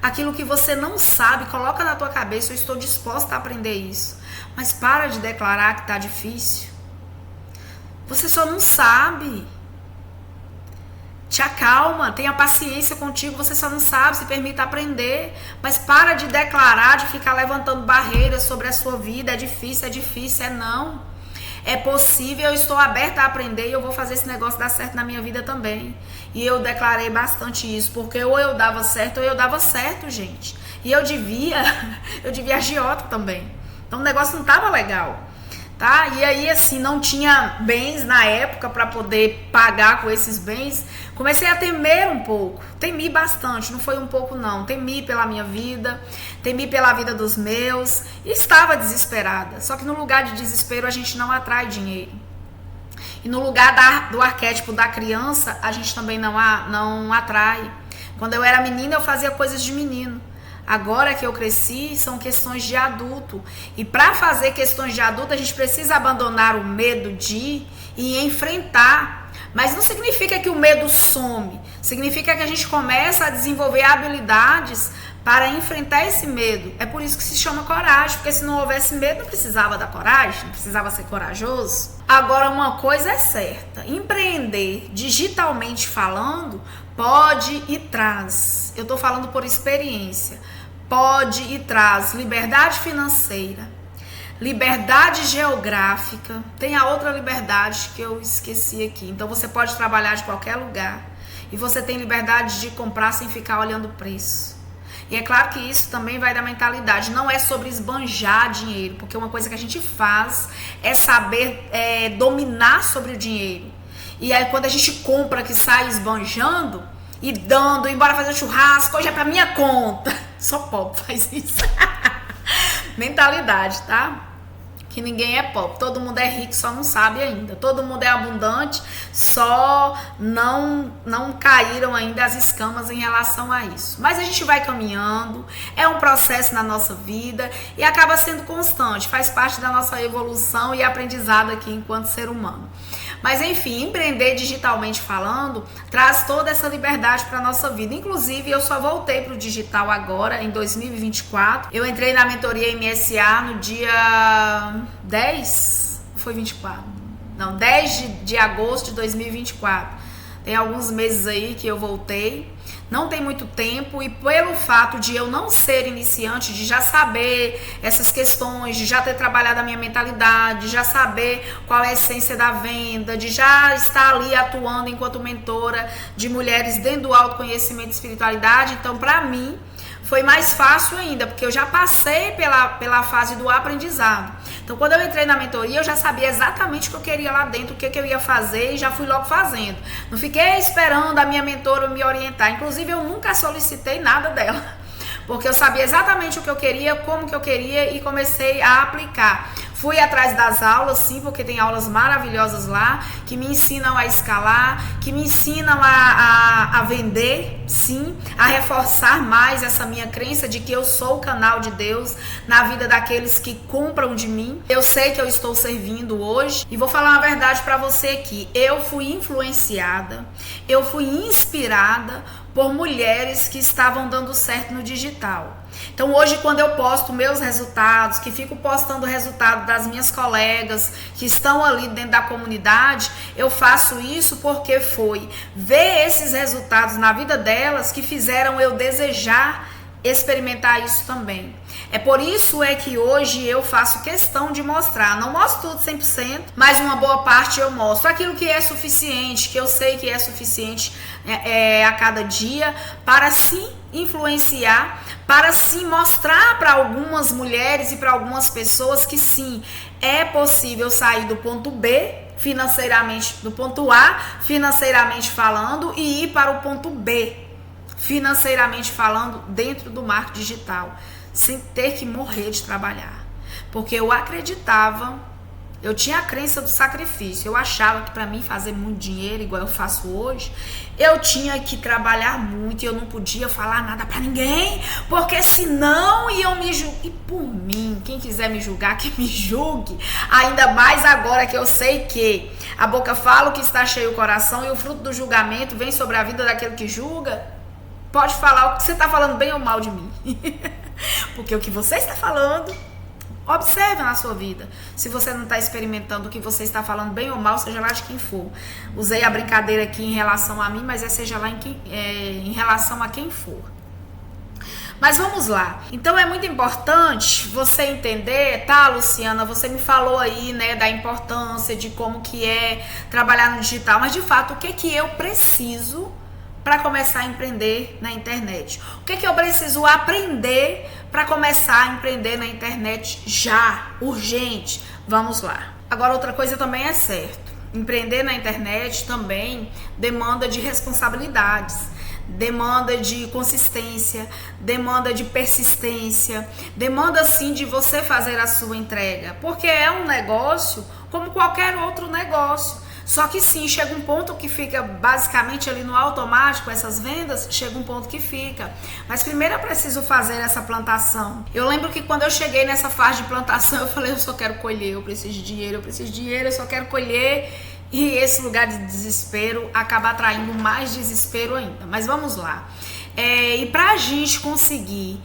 Aquilo que você não sabe, coloca na tua cabeça, eu estou disposta a aprender isso. Mas para de declarar que tá difícil. Você só não sabe. Te acalma, tenha paciência contigo, você só não sabe, se permita aprender. Mas para de declarar, de ficar levantando barreiras sobre a sua vida. É difícil, é não. É possível, eu estou aberta a aprender e eu vou fazer esse negócio dar certo na minha vida também. E eu declarei bastante isso, porque ou eu dava certo ou eu dava certo, gente. E eu devia agiota também. Então o negócio não estava legal. Tá? E aí, assim, não tinha bens na época para poder pagar com esses bens. Comecei a temer um pouco, temi bastante, não foi um pouco não. Temi pela minha vida, temi pela vida dos meus e estava desesperada. Só que no lugar de desespero a gente não atrai dinheiro. E no lugar do arquétipo da criança, a gente também não atrai. Quando eu era menina, eu fazia coisas de menino. Agora que eu cresci, são questões de adulto. E para fazer questões de adulto, a gente precisa abandonar o medo de e enfrentar. Mas não significa que o medo some. Significa que a gente começa a desenvolver habilidades para enfrentar esse medo. É por isso que se chama coragem. Porque se não houvesse medo, não precisava da coragem, não precisava ser corajoso. Agora, uma coisa é certa. Empreender digitalmente falando pode e traz. Eu estou falando por experiência. Pode e traz liberdade financeira, liberdade geográfica. Tem a outra liberdade que eu esqueci aqui. Então você pode trabalhar de qualquer lugar e você tem liberdade de comprar sem ficar olhando o preço. E é claro que isso também vai da mentalidade. Não é sobre esbanjar dinheiro, porque uma coisa que a gente faz é saber dominar sobre o dinheiro. E aí quando a gente compra que sai esbanjando e dando, embora fazer churrasco, hoje é pra minha conta. Só pobre faz isso. Mentalidade, tá? Que ninguém é pobre, todo mundo é rico, só não sabe ainda. Todo mundo é abundante, só não caíram ainda as escamas em relação a isso. Mas a gente vai caminhando, é um processo na nossa vida e acaba sendo constante, faz parte da nossa evolução e aprendizado aqui enquanto ser humano. Mas enfim, empreender digitalmente falando traz toda essa liberdade para a nossa vida. Inclusive, eu só voltei para o digital agora, em 2024. Eu entrei na mentoria MSA no dia 10, foi 24? Não, 10 de agosto de 2024. Tem alguns meses aí que eu voltei. Não tem muito tempo e pelo fato de eu não ser iniciante, de já saber essas questões, de já ter trabalhado a minha mentalidade, de já saber qual é a essência da venda, de já estar ali atuando enquanto mentora de mulheres dentro do autoconhecimento e espiritualidade, então para mim foi mais fácil ainda, porque eu já passei pela fase do aprendizado. Então, quando eu entrei na mentoria, eu já sabia exatamente o que eu queria lá dentro, o que eu ia fazer e já fui logo fazendo. Não fiquei esperando a minha mentora me orientar. Inclusive, eu nunca solicitei nada dela, porque eu sabia exatamente o que eu queria, como que eu queria e comecei a aplicar. Fui atrás das aulas, sim, porque tem aulas maravilhosas lá, que me ensinam a escalar, que me ensinam a vender, sim, a reforçar mais essa minha crença de que eu sou o canal de Deus na vida daqueles que compram de mim. Eu sei que eu estou servindo hoje e vou falar uma verdade para você aqui. Eu fui influenciada, eu fui inspirada por mulheres que estavam dando certo no digital. Então hoje, quando eu posto meus resultados, que fico postando o resultado das minhas colegas que estão ali dentro da comunidade, eu faço isso porque foi ver esses resultados na vida delas que fizeram eu desejar experimentar isso também. É por isso é que hoje eu faço questão de mostrar, não mostro tudo 100%, mas uma boa parte eu mostro aquilo que é suficiente, que eu sei que é suficiente a cada dia para se influenciar, para se mostrar para algumas mulheres e para algumas pessoas que sim, é possível sair do ponto B financeiramente, do ponto A financeiramente falando, e ir para o ponto B financeiramente falando dentro do marketing digital, sem ter que morrer de trabalhar. Porque eu acreditava, eu tinha a crença do sacrifício, eu achava que para mim fazer muito dinheiro, igual eu faço hoje, eu tinha que trabalhar muito e eu não podia falar nada para ninguém, porque senão iam me julgar. E por mim, quem quiser me julgar, que me julgue, ainda mais agora que eu sei que a boca fala o que está cheio o coração e o fruto do julgamento vem sobre a vida daquele que julga. Pode falar o que você está falando bem ou mal de mim. Porque o que você está falando, observe na sua vida. Se você não está experimentando o que você está falando bem ou mal, seja lá de quem for. Usei a brincadeira aqui em relação a mim, mas seja lá em relação a quem for. Mas vamos lá. Então é muito importante você entender, tá, Luciana? Você me falou aí, né, da importância de como que é trabalhar no digital. Mas de fato, o que eu preciso para começar a empreender na internet? O que eu preciso aprender para começar a empreender na internet já? Urgente. Vamos lá. Agora, outra coisa também é certo. Empreender na internet também demanda de responsabilidades, demanda de consistência, demanda de persistência, demanda sim de você fazer a sua entrega, porque é um negócio como qualquer outro negócio. Só que sim, chega um ponto que fica basicamente ali no automático, essas vendas, chega um ponto que fica. Mas primeiro eu preciso fazer essa plantação. Eu lembro que quando eu cheguei nessa fase de plantação, eu falei, eu só quero colher, eu preciso de dinheiro, eu só quero colher. E esse lugar de desespero acaba atraindo mais desespero ainda. Mas vamos lá. E pra gente conseguir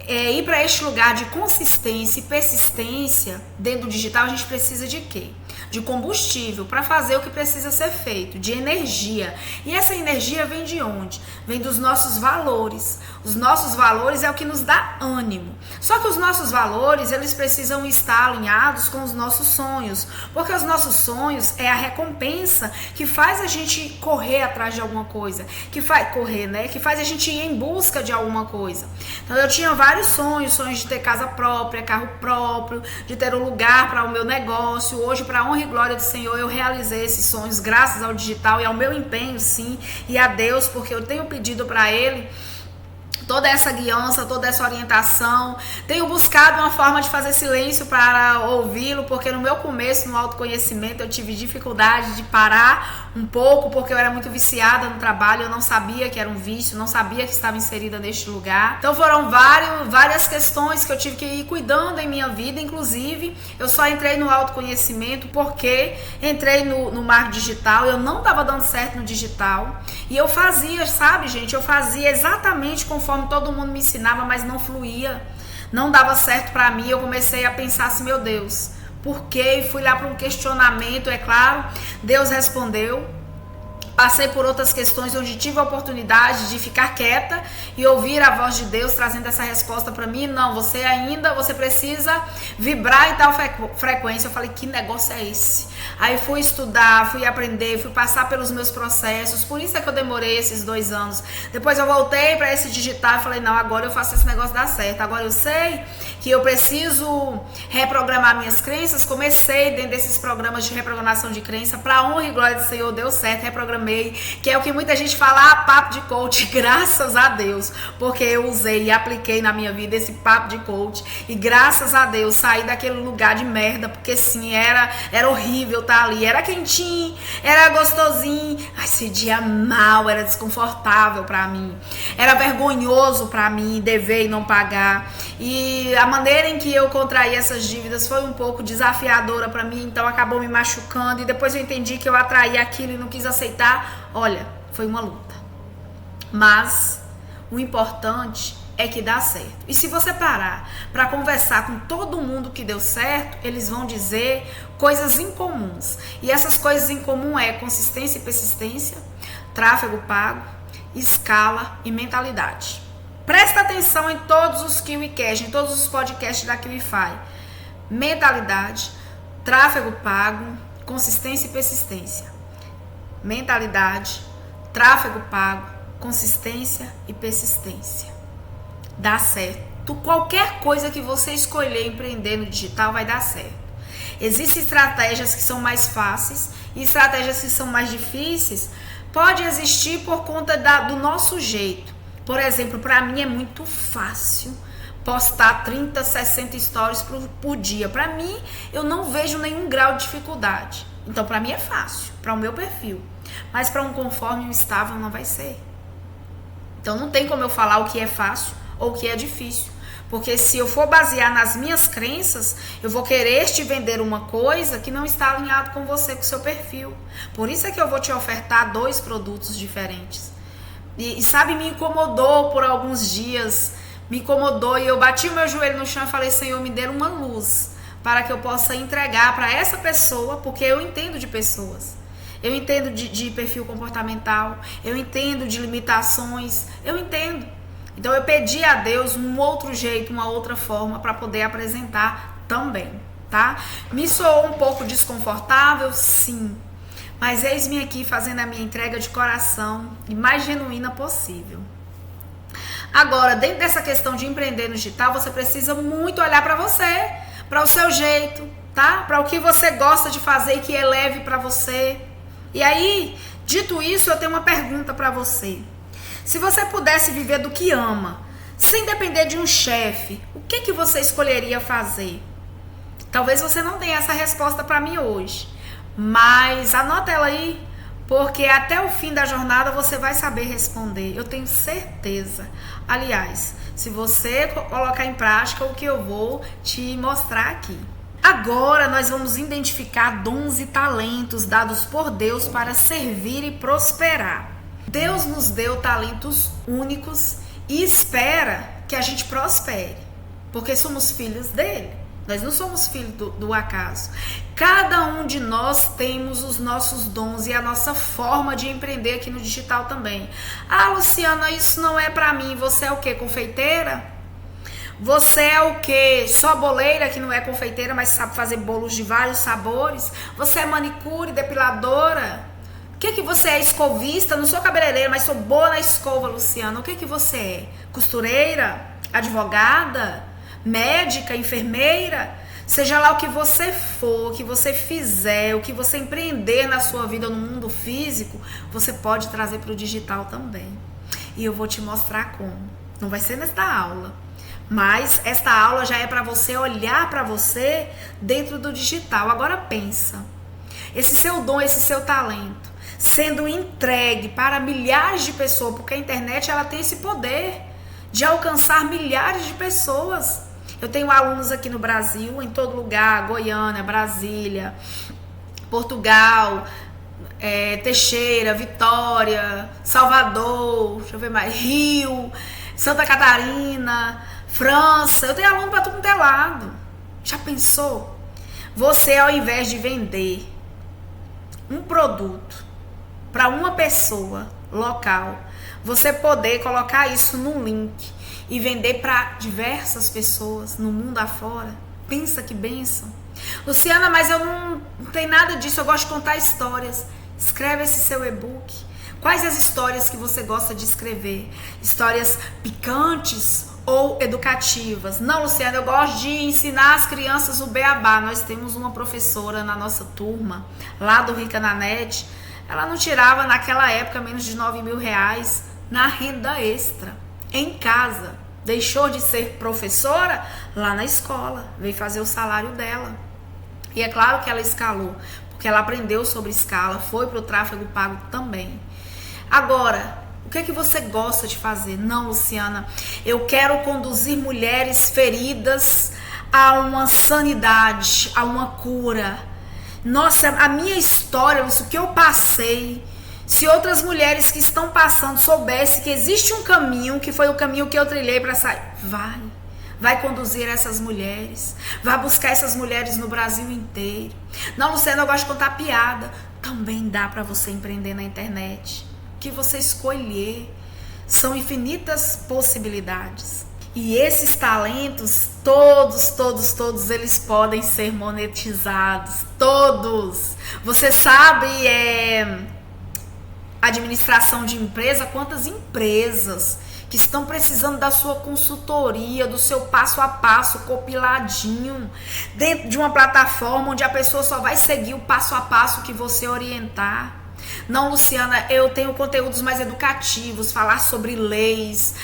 ir para este lugar de consistência e persistência dentro do digital, a gente precisa de quê? De combustível para fazer o que precisa ser feito, de energia. E essa energia vem de onde? Vem dos nossos valores. Os nossos valores é o que nos dá ânimo. Só que os nossos valores, eles precisam estar alinhados com os nossos sonhos, porque os nossos sonhos é a recompensa que faz a gente correr atrás de alguma coisa, que faz correr, né? Que faz a gente ir em busca de alguma coisa. Então eu tinha vários sonhos de ter casa própria, carro próprio, de ter um lugar para o meu negócio. Hoje, para a honra e glória do Senhor, eu realizei esses sonhos graças ao digital e ao meu empenho, sim, e a Deus, porque eu tenho pedido para Ele toda essa guiança, toda essa orientação. Tenho buscado uma forma de fazer silêncio para ouvi-lo, porque no meu começo, no autoconhecimento, eu tive dificuldade de parar um pouco, porque eu era muito viciada no trabalho, eu não sabia que era um vício, não sabia que estava inserida neste lugar. Então foram várias questões que eu tive que ir cuidando em minha vida, inclusive eu só entrei no autoconhecimento porque entrei no marketing digital, eu não estava dando certo no digital, e eu fazia, sabe, gente, eu fazia exatamente conforme todo mundo me ensinava, mas não fluía, não dava certo para mim. Eu comecei a pensar assim, meu Deus, por quê? E fui lá para um questionamento, é claro, Deus respondeu. Passei por outras questões onde tive a oportunidade de ficar quieta e ouvir a voz de Deus trazendo essa resposta para mim. Não, você precisa vibrar em tal frequência. Eu falei, que negócio é esse? Aí fui estudar, fui aprender, fui passar pelos meus processos. Por isso é que eu demorei esses 2 anos. Depois eu voltei para esse digital e falei, não, agora eu faço esse negócio dar certo. Agora eu sei que eu preciso reprogramar minhas crenças. Comecei dentro desses programas de reprogramação de crença. Para honra e glória do Senhor, deu certo. Reprogramei amei, que é o que muita gente fala, papo de coach, graças a Deus, porque eu usei e apliquei na minha vida esse papo de coach, e graças a Deus saí daquele lugar de merda, porque sim, era horrível estar ali, era quentinho, era gostosinho, mas fedia mal, era desconfortável pra mim, era vergonhoso pra mim dever e não pagar, e a maneira em que eu contraí essas dívidas foi um pouco desafiadora pra mim, então acabou me machucando, e depois eu entendi que eu atraí aquilo e não quis aceitar. Olha, foi uma luta, mas o importante é que dá certo. E se você parar para conversar com todo mundo que deu certo, eles vão dizer coisas incomuns. E essas coisas em comum é consistência e persistência, tráfego pago, escala e mentalidade. Presta atenção em todos os KiwiCast, em todos os podcasts da KiwiFi. Mentalidade, tráfego pago, consistência e persistência. Mentalidade, tráfego pago, consistência e persistência. Dá certo. Qualquer coisa que você escolher empreender no digital vai dar certo. Existem estratégias que são mais fáceis e estratégias que são mais difíceis. Pode existir por conta do nosso jeito. Por exemplo, para mim é muito fácil postar 30, 60 stories por dia. Para mim, eu não vejo nenhum grau de dificuldade. Então, para mim é fácil, para o meu perfil. Mas para um conforme um estável não vai ser. Então, não tem como eu falar o que é fácil ou que é difícil, porque se eu for basear nas minhas crenças, eu vou querer te vender uma coisa que não está alinhado com você, com o seu perfil. Por isso é que eu vou te ofertar 2 produtos diferentes. E sabe, me incomodou por alguns dias, me incomodou, e eu bati o meu joelho no chão e falei, Senhor, me dê uma luz para que eu possa entregar para essa pessoa, porque eu entendo de pessoas. Eu entendo de perfil comportamental, eu entendo de limitações, eu entendo. Então eu pedi a Deus um outro jeito, uma outra forma para poder apresentar também, tá? Me soou um pouco desconfortável, sim, mas eis-me aqui fazendo a minha entrega de coração e mais genuína possível. Agora, dentro dessa questão de empreender no digital, você precisa muito olhar para você, para o seu jeito, tá? Para o que você gosta de fazer e que é leve para você. E aí, dito isso, eu tenho uma pergunta para você. Se você pudesse viver do que ama, sem depender de um chefe, o que você escolheria fazer? Talvez você não tenha essa resposta para mim hoje, mas anota ela aí, porque até o fim da jornada você vai saber responder, eu tenho certeza. Aliás, se você colocar em prática o que eu vou te mostrar aqui. Agora nós vamos identificar dons e talentos dados por Deus para servir e prosperar. Deus nos deu talentos únicos e espera que a gente prospere, porque somos filhos dele. Nós não somos filhos do acaso. Cada um de nós temos os nossos dons e a nossa forma de empreender aqui no digital também. Ah, Luciana, isso não é pra mim. Você é o quê? Confeiteira? Você é o quê? Só boleira, que não é confeiteira, mas sabe fazer bolos de vários sabores? Você é manicure, depiladora? O que você é? Escovista? Não sou cabeleireira, mas sou boa na escova, Luciana. O que você é? Costureira? Advogada? Médica? Enfermeira? Seja lá o que você for, o que você fizer, o que você empreender na sua vida no mundo físico, você pode trazer para o digital também. E eu vou te mostrar como. Não vai ser nesta aula, mas esta aula já é para você olhar para você dentro do digital. Agora pensa, esse seu dom, esse seu talento, sendo entregue para milhares de pessoas, porque a internet ela tem esse poder de alcançar milhares de pessoas. Eu tenho alunos aqui no Brasil, em todo lugar, Goiânia, Brasília, Portugal, Teixeira, Vitória, Salvador, deixa eu ver mais, Rio, Santa Catarina, França. Eu tenho aluno para tudo quanto é lado. Já pensou? Você, ao invés de vender um produto para uma pessoa local, você poder colocar isso num link e vender para diversas pessoas no mundo afora. Pensa que bênção. Luciana, mas eu não tenho nada disso, eu gosto de contar histórias. Escreve esse seu e-book. Quais as histórias que você gosta de escrever? Histórias picantes ou educativas? Não, Luciana, eu gosto de ensinar as crianças o beabá. Nós temos uma professora na nossa turma, lá do Rica na Net, ela não tirava naquela época menos de 9 mil reais na renda extra, em casa. Deixou de ser professora lá na escola, veio fazer o salário dela. E é claro que ela escalou, porque ela aprendeu sobre escala, foi para o tráfego pago também. Agora, o que é que você gosta de fazer? Não, Luciana, eu quero conduzir mulheres feridas a uma sanidade, a uma cura. Nossa, a minha história, o que eu passei, se outras mulheres que estão passando soubessem que existe um caminho, que foi o caminho que eu trilhei para sair, vai conduzir essas mulheres, vai buscar essas mulheres no Brasil inteiro. Não, Luciana, eu gosto de contar piada. Também dá para você empreender na internet. O que você escolher, são infinitas possibilidades. E esses talentos, todos eles podem ser monetizados. Todos. Você sabe, administração de empresa, quantas empresas que estão precisando da sua consultoria, do seu passo a passo compiladinho, dentro de uma plataforma onde a pessoa só vai seguir o passo a passo que você orientar. Não, Luciana, eu tenho conteúdos mais educativos, falar sobre leis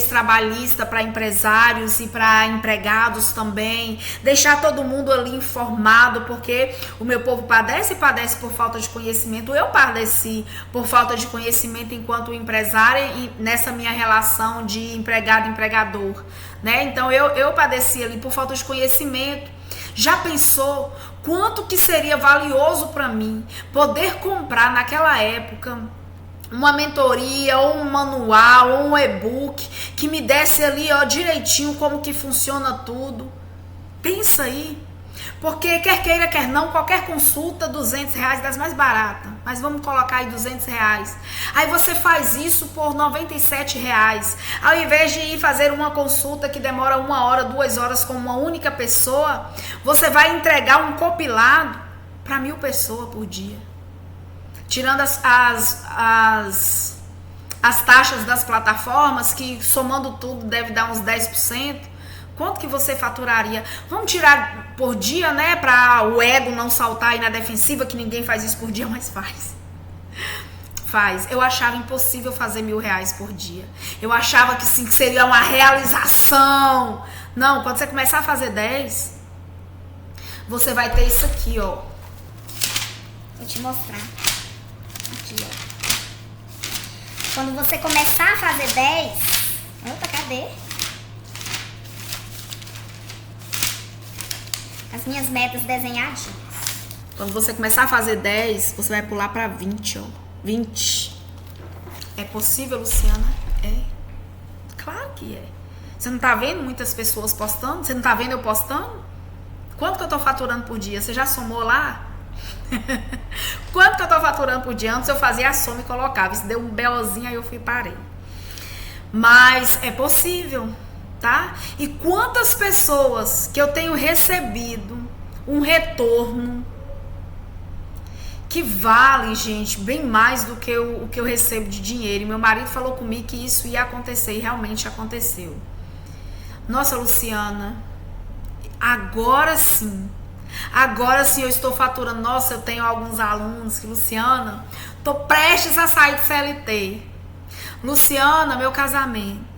trabalhistas para empresários e para empregados também, deixar todo mundo ali informado, porque o meu povo padece por falta de conhecimento. Eu padeci por falta de conhecimento enquanto empresária e nessa minha relação de empregado-empregador, né? Então eu padeci ali por falta de conhecimento. Já pensou quanto que seria valioso para mim poder comprar naquela época uma mentoria, ou um manual, ou um e-book que me desse ali, ó, direitinho como que funciona tudo? Pensa aí. Porque quer queira, quer não, qualquer consulta, R$200 das mais baratas. Mas vamos colocar aí R$200. Aí você faz isso por R$97. Ao invés de ir fazer uma consulta que demora 1 hora, 2 horas com uma única pessoa, você vai entregar um compilado para 1.000 pessoas por dia. Tirando as taxas das plataformas, que somando tudo deve dar uns 10%. Quanto que você faturaria? Vamos tirar por dia, né? Para o ego não saltar aí na defensiva, que ninguém faz isso por dia, mas faz. Faz. Eu achava impossível fazer R$1.000 por dia. Eu achava que sim, que seria uma realização. Não, quando você começar a fazer 10, você vai ter isso aqui, ó. Vou te mostrar. Aqui, ó. Quando você começar a fazer 10... Opa, cadê? As minhas metas desenhadinhas. Quando você começar a fazer 10, você vai pular para 20, ó. 20. É possível, Luciana? É. Claro que é. Você não tá vendo muitas pessoas postando? Você não tá vendo eu postando? Quanto que eu tô faturando por dia? Você já somou lá? Quanto que eu tô faturando por dia? Antes eu fazia a soma e colocava. Isso deu um BOzinho, aí eu fui e parei. Mas é possível. Tá? E quantas pessoas que eu tenho recebido um retorno que vale, gente, bem mais do que o que eu recebo de dinheiro. E meu marido falou comigo que isso ia acontecer e realmente aconteceu. Nossa, Luciana, agora sim eu estou faturando. Nossa, eu tenho alguns alunos que, Luciana, tô prestes a sair de CLT. Luciana, meu casamento.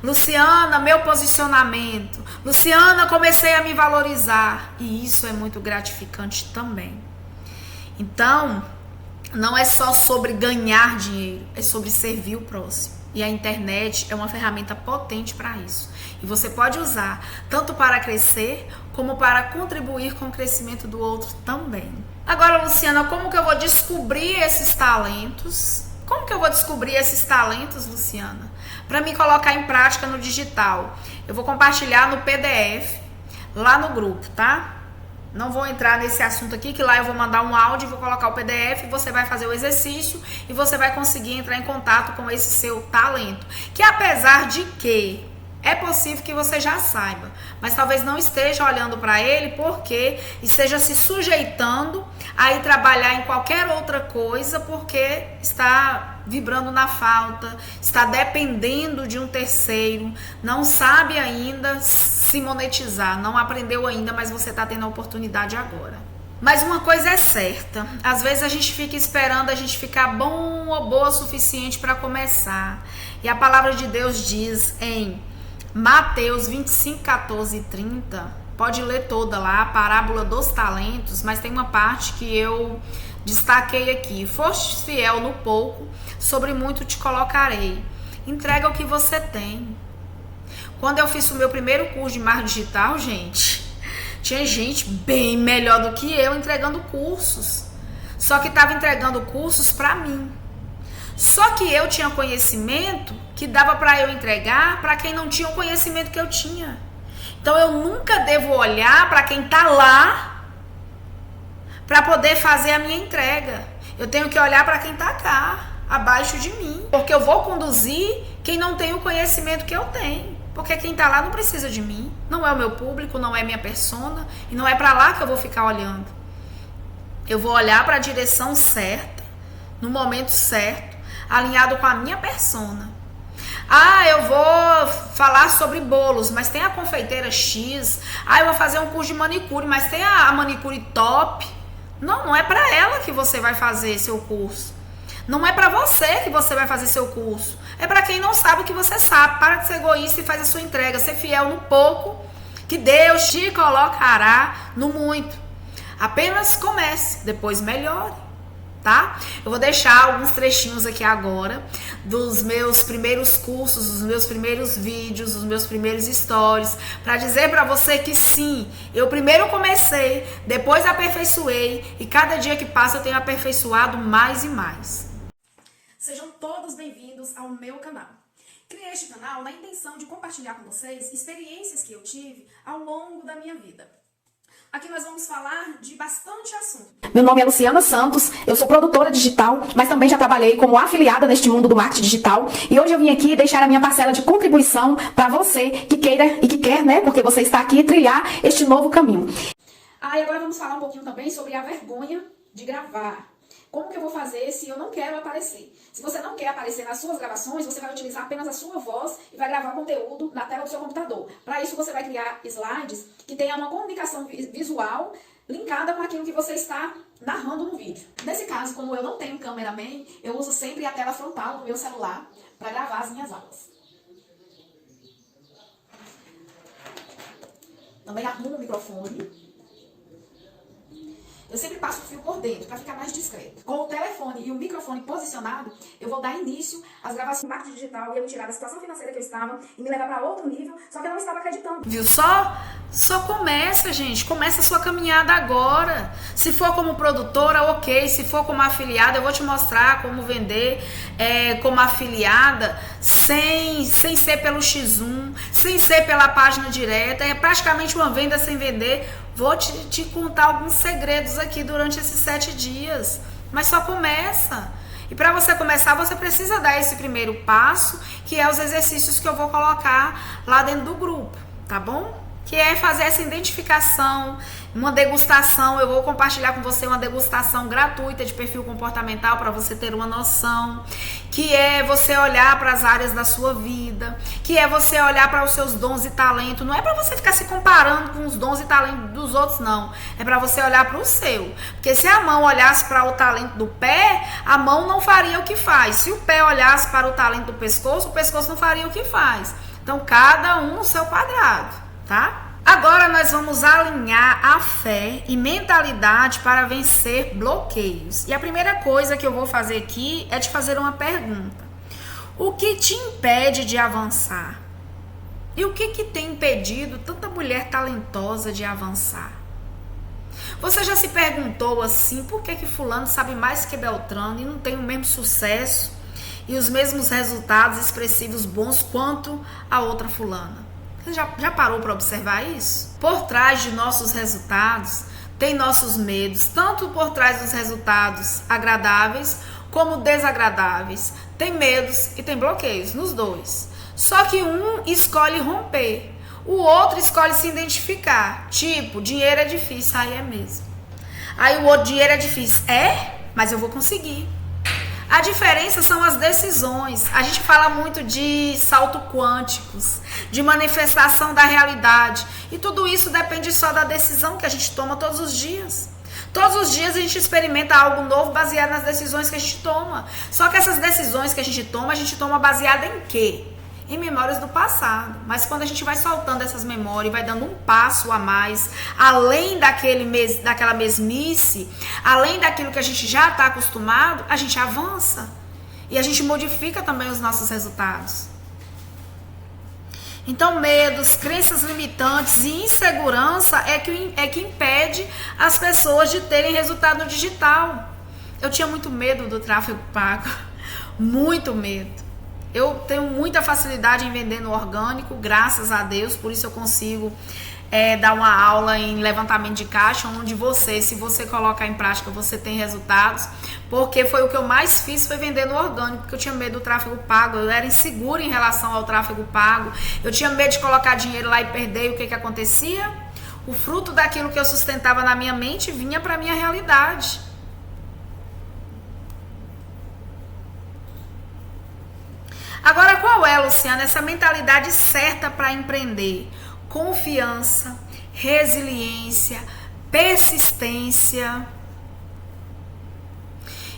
Luciana, meu posicionamento. Luciana, comecei a me valorizar. E isso é muito gratificante também. Então, não é só sobre ganhar dinheiro, é sobre servir o próximo. E a internet é uma ferramenta potente para isso. E você pode usar tanto para crescer, como para contribuir com o crescimento do outro também. Agora, Luciana, como que eu vou descobrir esses talentos? Como que eu vou descobrir esses talentos, Luciana? Para me colocar em prática no digital. Eu vou compartilhar no PDF lá no grupo, tá? Não vou entrar nesse assunto aqui, que lá eu vou mandar um áudio, vou colocar o PDF, você vai fazer o exercício e você vai conseguir entrar em contato com esse seu talento. Que apesar de que é possível que você já saiba, mas talvez não esteja olhando para ele porque esteja se sujeitando a ir trabalhar em qualquer outra coisa porque está vibrando na falta, está dependendo de um terceiro, não sabe ainda se monetizar, não aprendeu ainda, mas você está tendo a oportunidade agora. Mas uma coisa é certa, às vezes a gente fica esperando a gente ficar bom ou boa o suficiente para começar. E a palavra de Deus diz em Mateus 25, 14 e 30, pode ler toda lá, a parábola dos talentos, mas tem uma parte que eu destaquei aqui. Foste fiel no pouco, sobre muito te colocarei. Entrega o que você tem. Quando eu fiz o meu primeiro curso de marketing digital, gente, tinha gente bem melhor do que eu entregando cursos. Só que estava entregando cursos para mim. Só que eu tinha conhecimento que dava para eu entregar para quem não tinha o conhecimento que eu tinha. Então eu nunca devo olhar para quem está lá para poder fazer a minha entrega. Eu tenho que olhar para quem está cá, abaixo de mim. Porque eu vou conduzir quem não tem o conhecimento que eu tenho. Porque quem está lá não precisa de mim. Não é o meu público, não é minha persona. E não é para lá que eu vou ficar olhando. Eu vou olhar para a direção certa, no momento certo, alinhado com a minha persona. Ah, eu vou falar sobre bolos, mas tem a confeiteira X. Ah, eu vou fazer um curso de manicure, mas tem a manicure top. Não, não é para ela que você vai fazer seu curso. Não é para você que você vai fazer seu curso. É para quem não sabe o que você sabe. Para de ser egoísta e faz a sua entrega. Ser fiel no pouco, que Deus te colocará no muito. Apenas comece, depois melhore. Tá? Eu vou deixar alguns trechinhos aqui agora dos meus primeiros cursos, dos meus primeiros vídeos, dos meus primeiros stories, para dizer para você que sim, eu primeiro comecei, depois aperfeiçoei e cada dia que passa eu tenho aperfeiçoado mais e mais. Sejam todos bem-vindos ao meu canal. Criei este canal na intenção de compartilhar com vocês experiências que eu tive ao longo da minha vida. Aqui nós vamos falar de bastante assunto. Meu nome é Luciana Santos, eu sou produtora digital, mas também já trabalhei como afiliada neste mundo do marketing digital. E hoje eu vim aqui deixar a minha parcela de contribuição para você que queira e que quer, né? Porque você está aqui trilhar este novo caminho. E agora vamos falar um pouquinho também sobre a vergonha de gravar. Como que eu vou fazer se eu não quero aparecer? Se você não quer aparecer nas suas gravações, você vai utilizar apenas a sua voz e vai gravar conteúdo na tela do seu computador. Para isso, você vai criar slides que tenham uma comunicação visual linkada com aquilo que você está narrando no vídeo. Nesse caso, como eu não tenho cameraman, eu uso sempre a tela frontal do meu celular para gravar as minhas aulas. Também arrumo o microfone. Eu sempre passo o fio por dentro para ficar mais discreto. Com o telefone e o microfone posicionado, eu vou dar início às gravações de marketing digital e eu me tirar da situação financeira que eu estava e me levar para outro nível, só que eu não estava acreditando. Viu só? Só começa, gente. Começa a sua caminhada agora. Se for como produtora, ok. Se for como afiliada, eu vou te mostrar como vender como afiliada sem ser pelo X1, sem ser pela página direta. É praticamente uma venda sem vender. Vou te contar alguns segredos aqui durante esses 7 dias. Mas só começa. E para você começar, você precisa dar esse primeiro passo, que é os exercícios que eu vou colocar lá dentro do grupo, tá bom? Que é fazer essa identificação, uma degustação. Eu vou compartilhar com você uma degustação gratuita de perfil comportamental para você ter uma noção. Que é você olhar para as áreas da sua vida, que é você olhar para os seus dons e talentos. Não é para você ficar se comparando com os dons e talentos dos outros, não. É para você olhar para o seu. Porque se a mão olhasse para o talento do pé, a mão não faria o que faz. Se o pé olhasse para o talento do pescoço, o pescoço não faria o que faz. Então, cada um no seu quadrado, tá? Agora nós vamos alinhar a fé e mentalidade para vencer bloqueios. E a primeira coisa que eu vou fazer aqui é te fazer uma pergunta. O que te impede de avançar? E o que tem impedido tanta mulher talentosa de avançar? Você já se perguntou assim, por que fulano sabe mais que Beltrano e não tem o mesmo sucesso e os mesmos resultados expressivos bons quanto a outra fulana? Você já parou para observar isso? Por trás de nossos resultados, tem nossos medos, tanto por trás dos resultados agradáveis como desagradáveis. Tem medos e tem bloqueios nos dois. Só que um escolhe romper, o outro escolhe se identificar. Tipo, dinheiro é difícil, aí é mesmo. Aí o outro, dinheiro é difícil, mas eu vou conseguir. A diferença são as decisões. A gente fala muito de saltos quânticos, de manifestação da realidade. E tudo isso depende só da decisão que a gente toma todos os dias. Todos os dias a gente experimenta algo novo baseado nas decisões que a gente toma. Só que essas decisões que a gente toma baseada em quê? Em memórias do passado. Mas quando a gente vai soltando essas memórias e vai dando um passo a mais, além daquela mesmice, além daquilo que a gente já está acostumado, a gente avança. E a gente modifica também os nossos resultados. Então, medos, crenças limitantes e insegurança é que impede as pessoas de terem resultado no digital. Eu tinha muito medo do tráfego pago. Muito medo. Eu tenho muita facilidade em vender no orgânico, graças a Deus, por isso eu consigo dar uma aula em levantamento de caixa, onde se você colocar em prática, você tem resultados, porque foi o que eu mais fiz, foi vender no orgânico, porque eu tinha medo do tráfego pago, eu era insegura em relação ao tráfego pago, eu tinha medo de colocar dinheiro lá e perder, e o que acontecia? O fruto daquilo que eu sustentava na minha mente vinha para a minha realidade. Agora, qual é, Luciana, essa mentalidade certa para empreender? Confiança, resiliência, persistência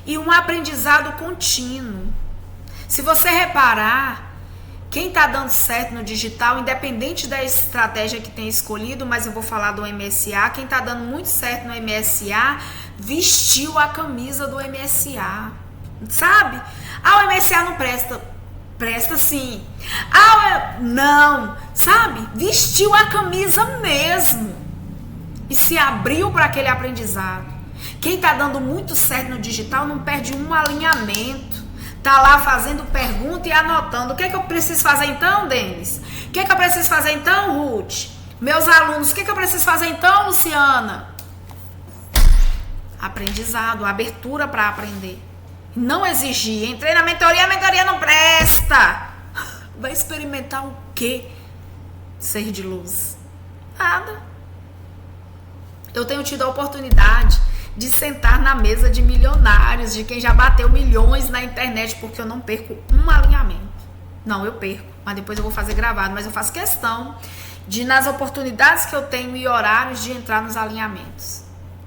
e um aprendizado contínuo. Se você reparar, quem está dando certo no digital, independente da estratégia que tem escolhido, mas eu vou falar do MSA, quem está dando muito certo no MSA, vestiu a camisa do MSA, sabe? Ah, o MSA não presta. Presta sim. Não, sabe? Vestiu a camisa mesmo. E se abriu para aquele aprendizado. Quem tá dando muito certo no digital não perde um alinhamento. Tá lá fazendo pergunta e anotando. O que é que eu preciso fazer então, Denis? O que é que eu preciso fazer então, Ruth? Meus alunos, o que é que eu preciso fazer então, Luciana? Aprendizado, abertura para aprender. Não exigir. Entrei na mentoria, a mentoria não presta. Vai experimentar o quê? Ser de luz? Nada. Eu tenho tido a oportunidade de sentar na mesa de milionários, de quem já bateu milhões na internet, porque eu não perco um alinhamento. Não, eu perco, mas depois eu vou fazer gravado. Mas eu faço questão de, nas oportunidades que eu tenho e horários, de entrar nos alinhamentos.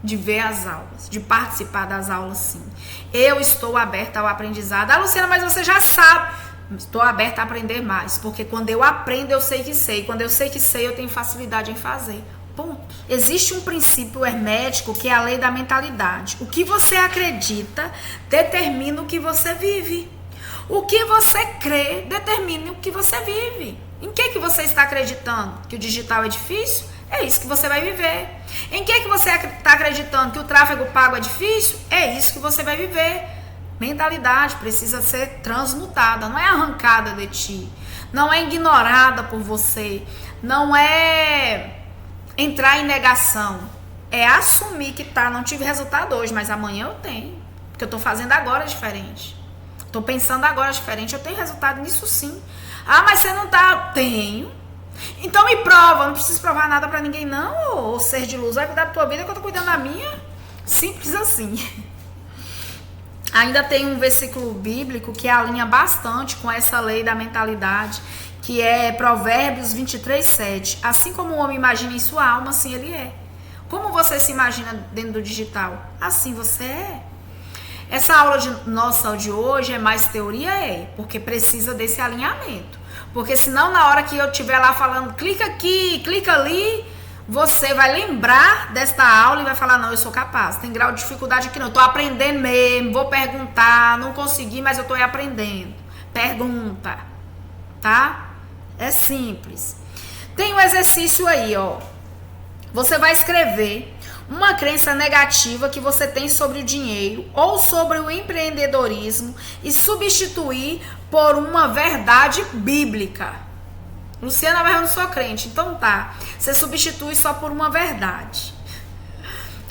De ver as aulas, de participar das aulas, sim. Eu estou aberta ao aprendizado. Ah, Luciana, mas você já sabe. Estou aberta a aprender mais, porque quando eu aprendo, eu sei que sei. Quando eu sei que sei, eu tenho facilidade em fazer. Ponto. Existe um princípio hermético que é a lei da mentalidade. O que você acredita determina o que você vive. O que você crê determina o que você vive. Em que você está acreditando? Que o digital é difícil? É isso que você vai viver. Em que você está acreditando? Que o tráfego pago é difícil? É isso que você vai viver. Mentalidade precisa ser transmutada, não é arrancada de ti, não é ignorada por você, não é entrar em negação, é assumir que não tive resultado hoje, mas amanhã eu tenho, porque eu estou fazendo agora diferente, estou pensando agora diferente, eu tenho resultado nisso sim. Ah, mas você não tá? Tenho. Então me prova, não preciso provar nada pra ninguém não, ô ser de luz, vai cuidar da tua vida que eu tô cuidando da minha. Simples assim. Ainda tem um versículo bíblico que alinha bastante com essa lei da mentalidade, que é Provérbios 23:7. Assim como o homem imagina em sua alma, assim ele é. Como você se imagina dentro do digital? Assim você é. Essa aula nossa de hoje é mais teoria, porque precisa desse alinhamento. Porque senão, na hora que eu estiver lá falando, clica aqui, clica ali, você vai lembrar desta aula e vai falar, não, eu sou capaz. Tem grau de dificuldade aqui não, eu tô aprendendo mesmo, vou perguntar, não consegui, mas eu tô aí aprendendo. Pergunta, tá? É simples. Tem um exercício aí, ó. Você vai escrever uma crença negativa que você tem sobre o dinheiro ou sobre o empreendedorismo e substituir por uma verdade bíblica. Luciana, mas eu não sou crente. Então tá, você substitui só por uma verdade.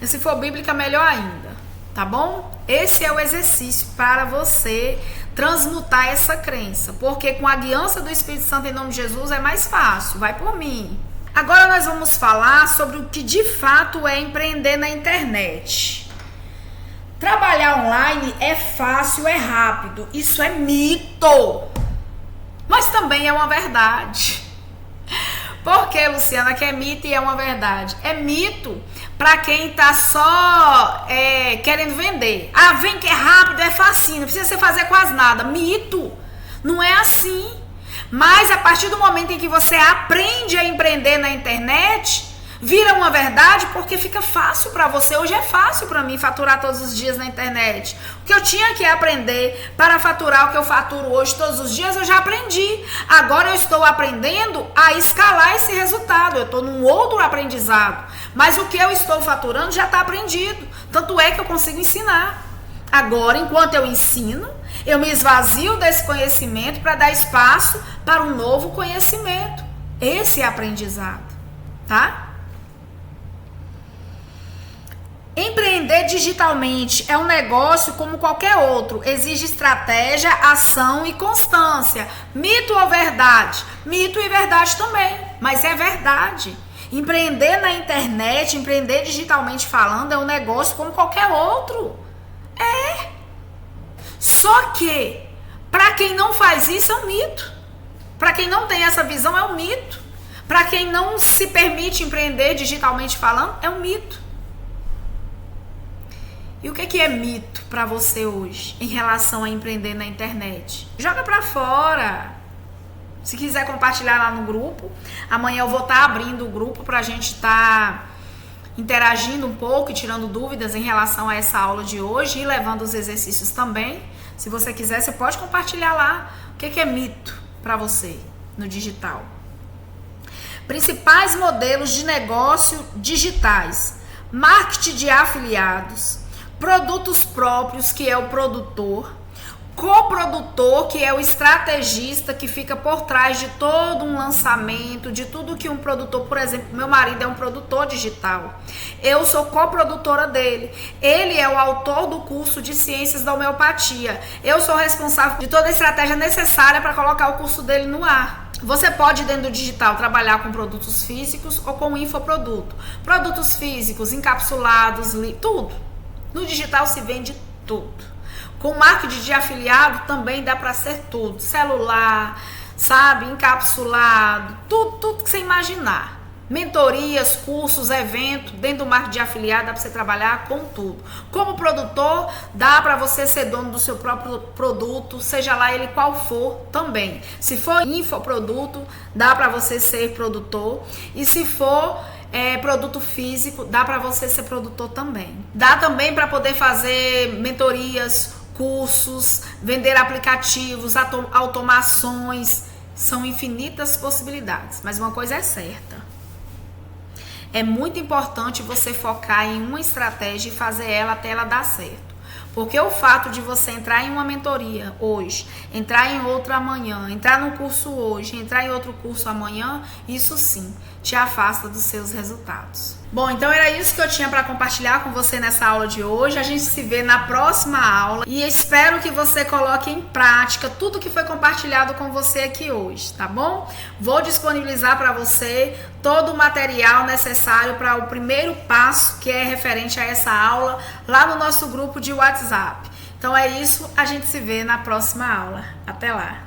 E se for bíblica, melhor ainda, tá bom? Esse é o exercício para você transmutar essa crença, porque com a guiança do Espírito Santo em nome de Jesus é mais fácil, vai por mim. Agora nós vamos falar sobre o que de fato é empreender na internet. Trabalhar online é fácil, é rápido. Isso é mito. Mas também é uma verdade. Por que, Luciana, que é mito e é uma verdade? É mito para quem tá só querendo vender. Ah, vem que é rápido, é facinho, não precisa você fazer quase nada. Mito. Não é assim. Mas a partir do momento em que você aprende a empreender na internet, vira uma verdade porque fica fácil para você. Hoje é fácil para mim faturar todos os dias na internet. O que eu tinha que aprender para faturar o que eu faturo hoje todos os dias, eu já aprendi. Agora eu estou aprendendo a escalar esse resultado. Eu estou num outro aprendizado. Mas o que eu estou faturando já está aprendido. Tanto é que eu consigo ensinar. Agora, enquanto eu ensino, eu me esvazio desse conhecimento para dar espaço para um novo conhecimento. Esse é aprendizado, tá? Empreender digitalmente é um negócio como qualquer outro. Exige estratégia, ação e constância. Mito ou verdade? Mito e verdade também, mas é verdade. Empreender na internet, empreender digitalmente falando, é um negócio como qualquer outro. É. Só que, para quem não faz isso, é um mito. Para quem não tem essa visão, é um mito. Para quem não se permite empreender digitalmente falando, é um mito. E o que é mito para você hoje em relação a empreender na internet? Joga para fora. Se quiser compartilhar lá no grupo, amanhã eu vou estar abrindo o grupo para a gente estar interagindo um pouco e tirando dúvidas em relação a essa aula de hoje e levando os exercícios também. Se você quiser, você pode compartilhar lá o que é mito para você no digital. Principais modelos de negócio digitais: marketing de afiliados, produtos próprios, que é o produtor, coprodutor, que é o estrategista que fica por trás de todo um lançamento, de tudo que um produtor, por exemplo, meu marido é um produtor digital, eu sou coprodutora dele, ele é o autor do curso de ciências da homeopatia, eu sou responsável de toda a estratégia necessária para colocar o curso dele no ar. Você pode, dentro do digital, trabalhar com produtos físicos ou com infoproduto. Produtos físicos, encapsulados, tudo. No digital se vende tudo. Com marketing de afiliado também dá para ser tudo. Celular, sabe, encapsulado, tudo que você imaginar. Mentorias, cursos, eventos, dentro do marketing de afiliado dá para você trabalhar com tudo. Como produtor, dá para você ser dono do seu próprio produto, seja lá ele qual for também. Se for infoproduto, dá para você ser produtor. E se for produto físico, dá para você ser produtor também. Dá também para poder fazer mentorias, cursos, vender aplicativos, automações. São infinitas possibilidades, mas uma coisa é certa: é muito importante você focar em uma estratégia e fazer ela até ela dar certo. Porque o fato de você entrar em uma mentoria hoje, entrar em outra amanhã, entrar num curso hoje, entrar em outro curso amanhã, isso sim te afasta dos seus resultados. Bom, então era isso que eu tinha para compartilhar com você nessa aula de hoje. A gente se vê na próxima aula e espero que você coloque em prática tudo que foi compartilhado com você aqui hoje, tá bom? Vou disponibilizar para você todo o material necessário para o primeiro passo, que é referente a essa aula, lá no nosso grupo de WhatsApp. Então é isso, a gente se vê na próxima aula. Até lá!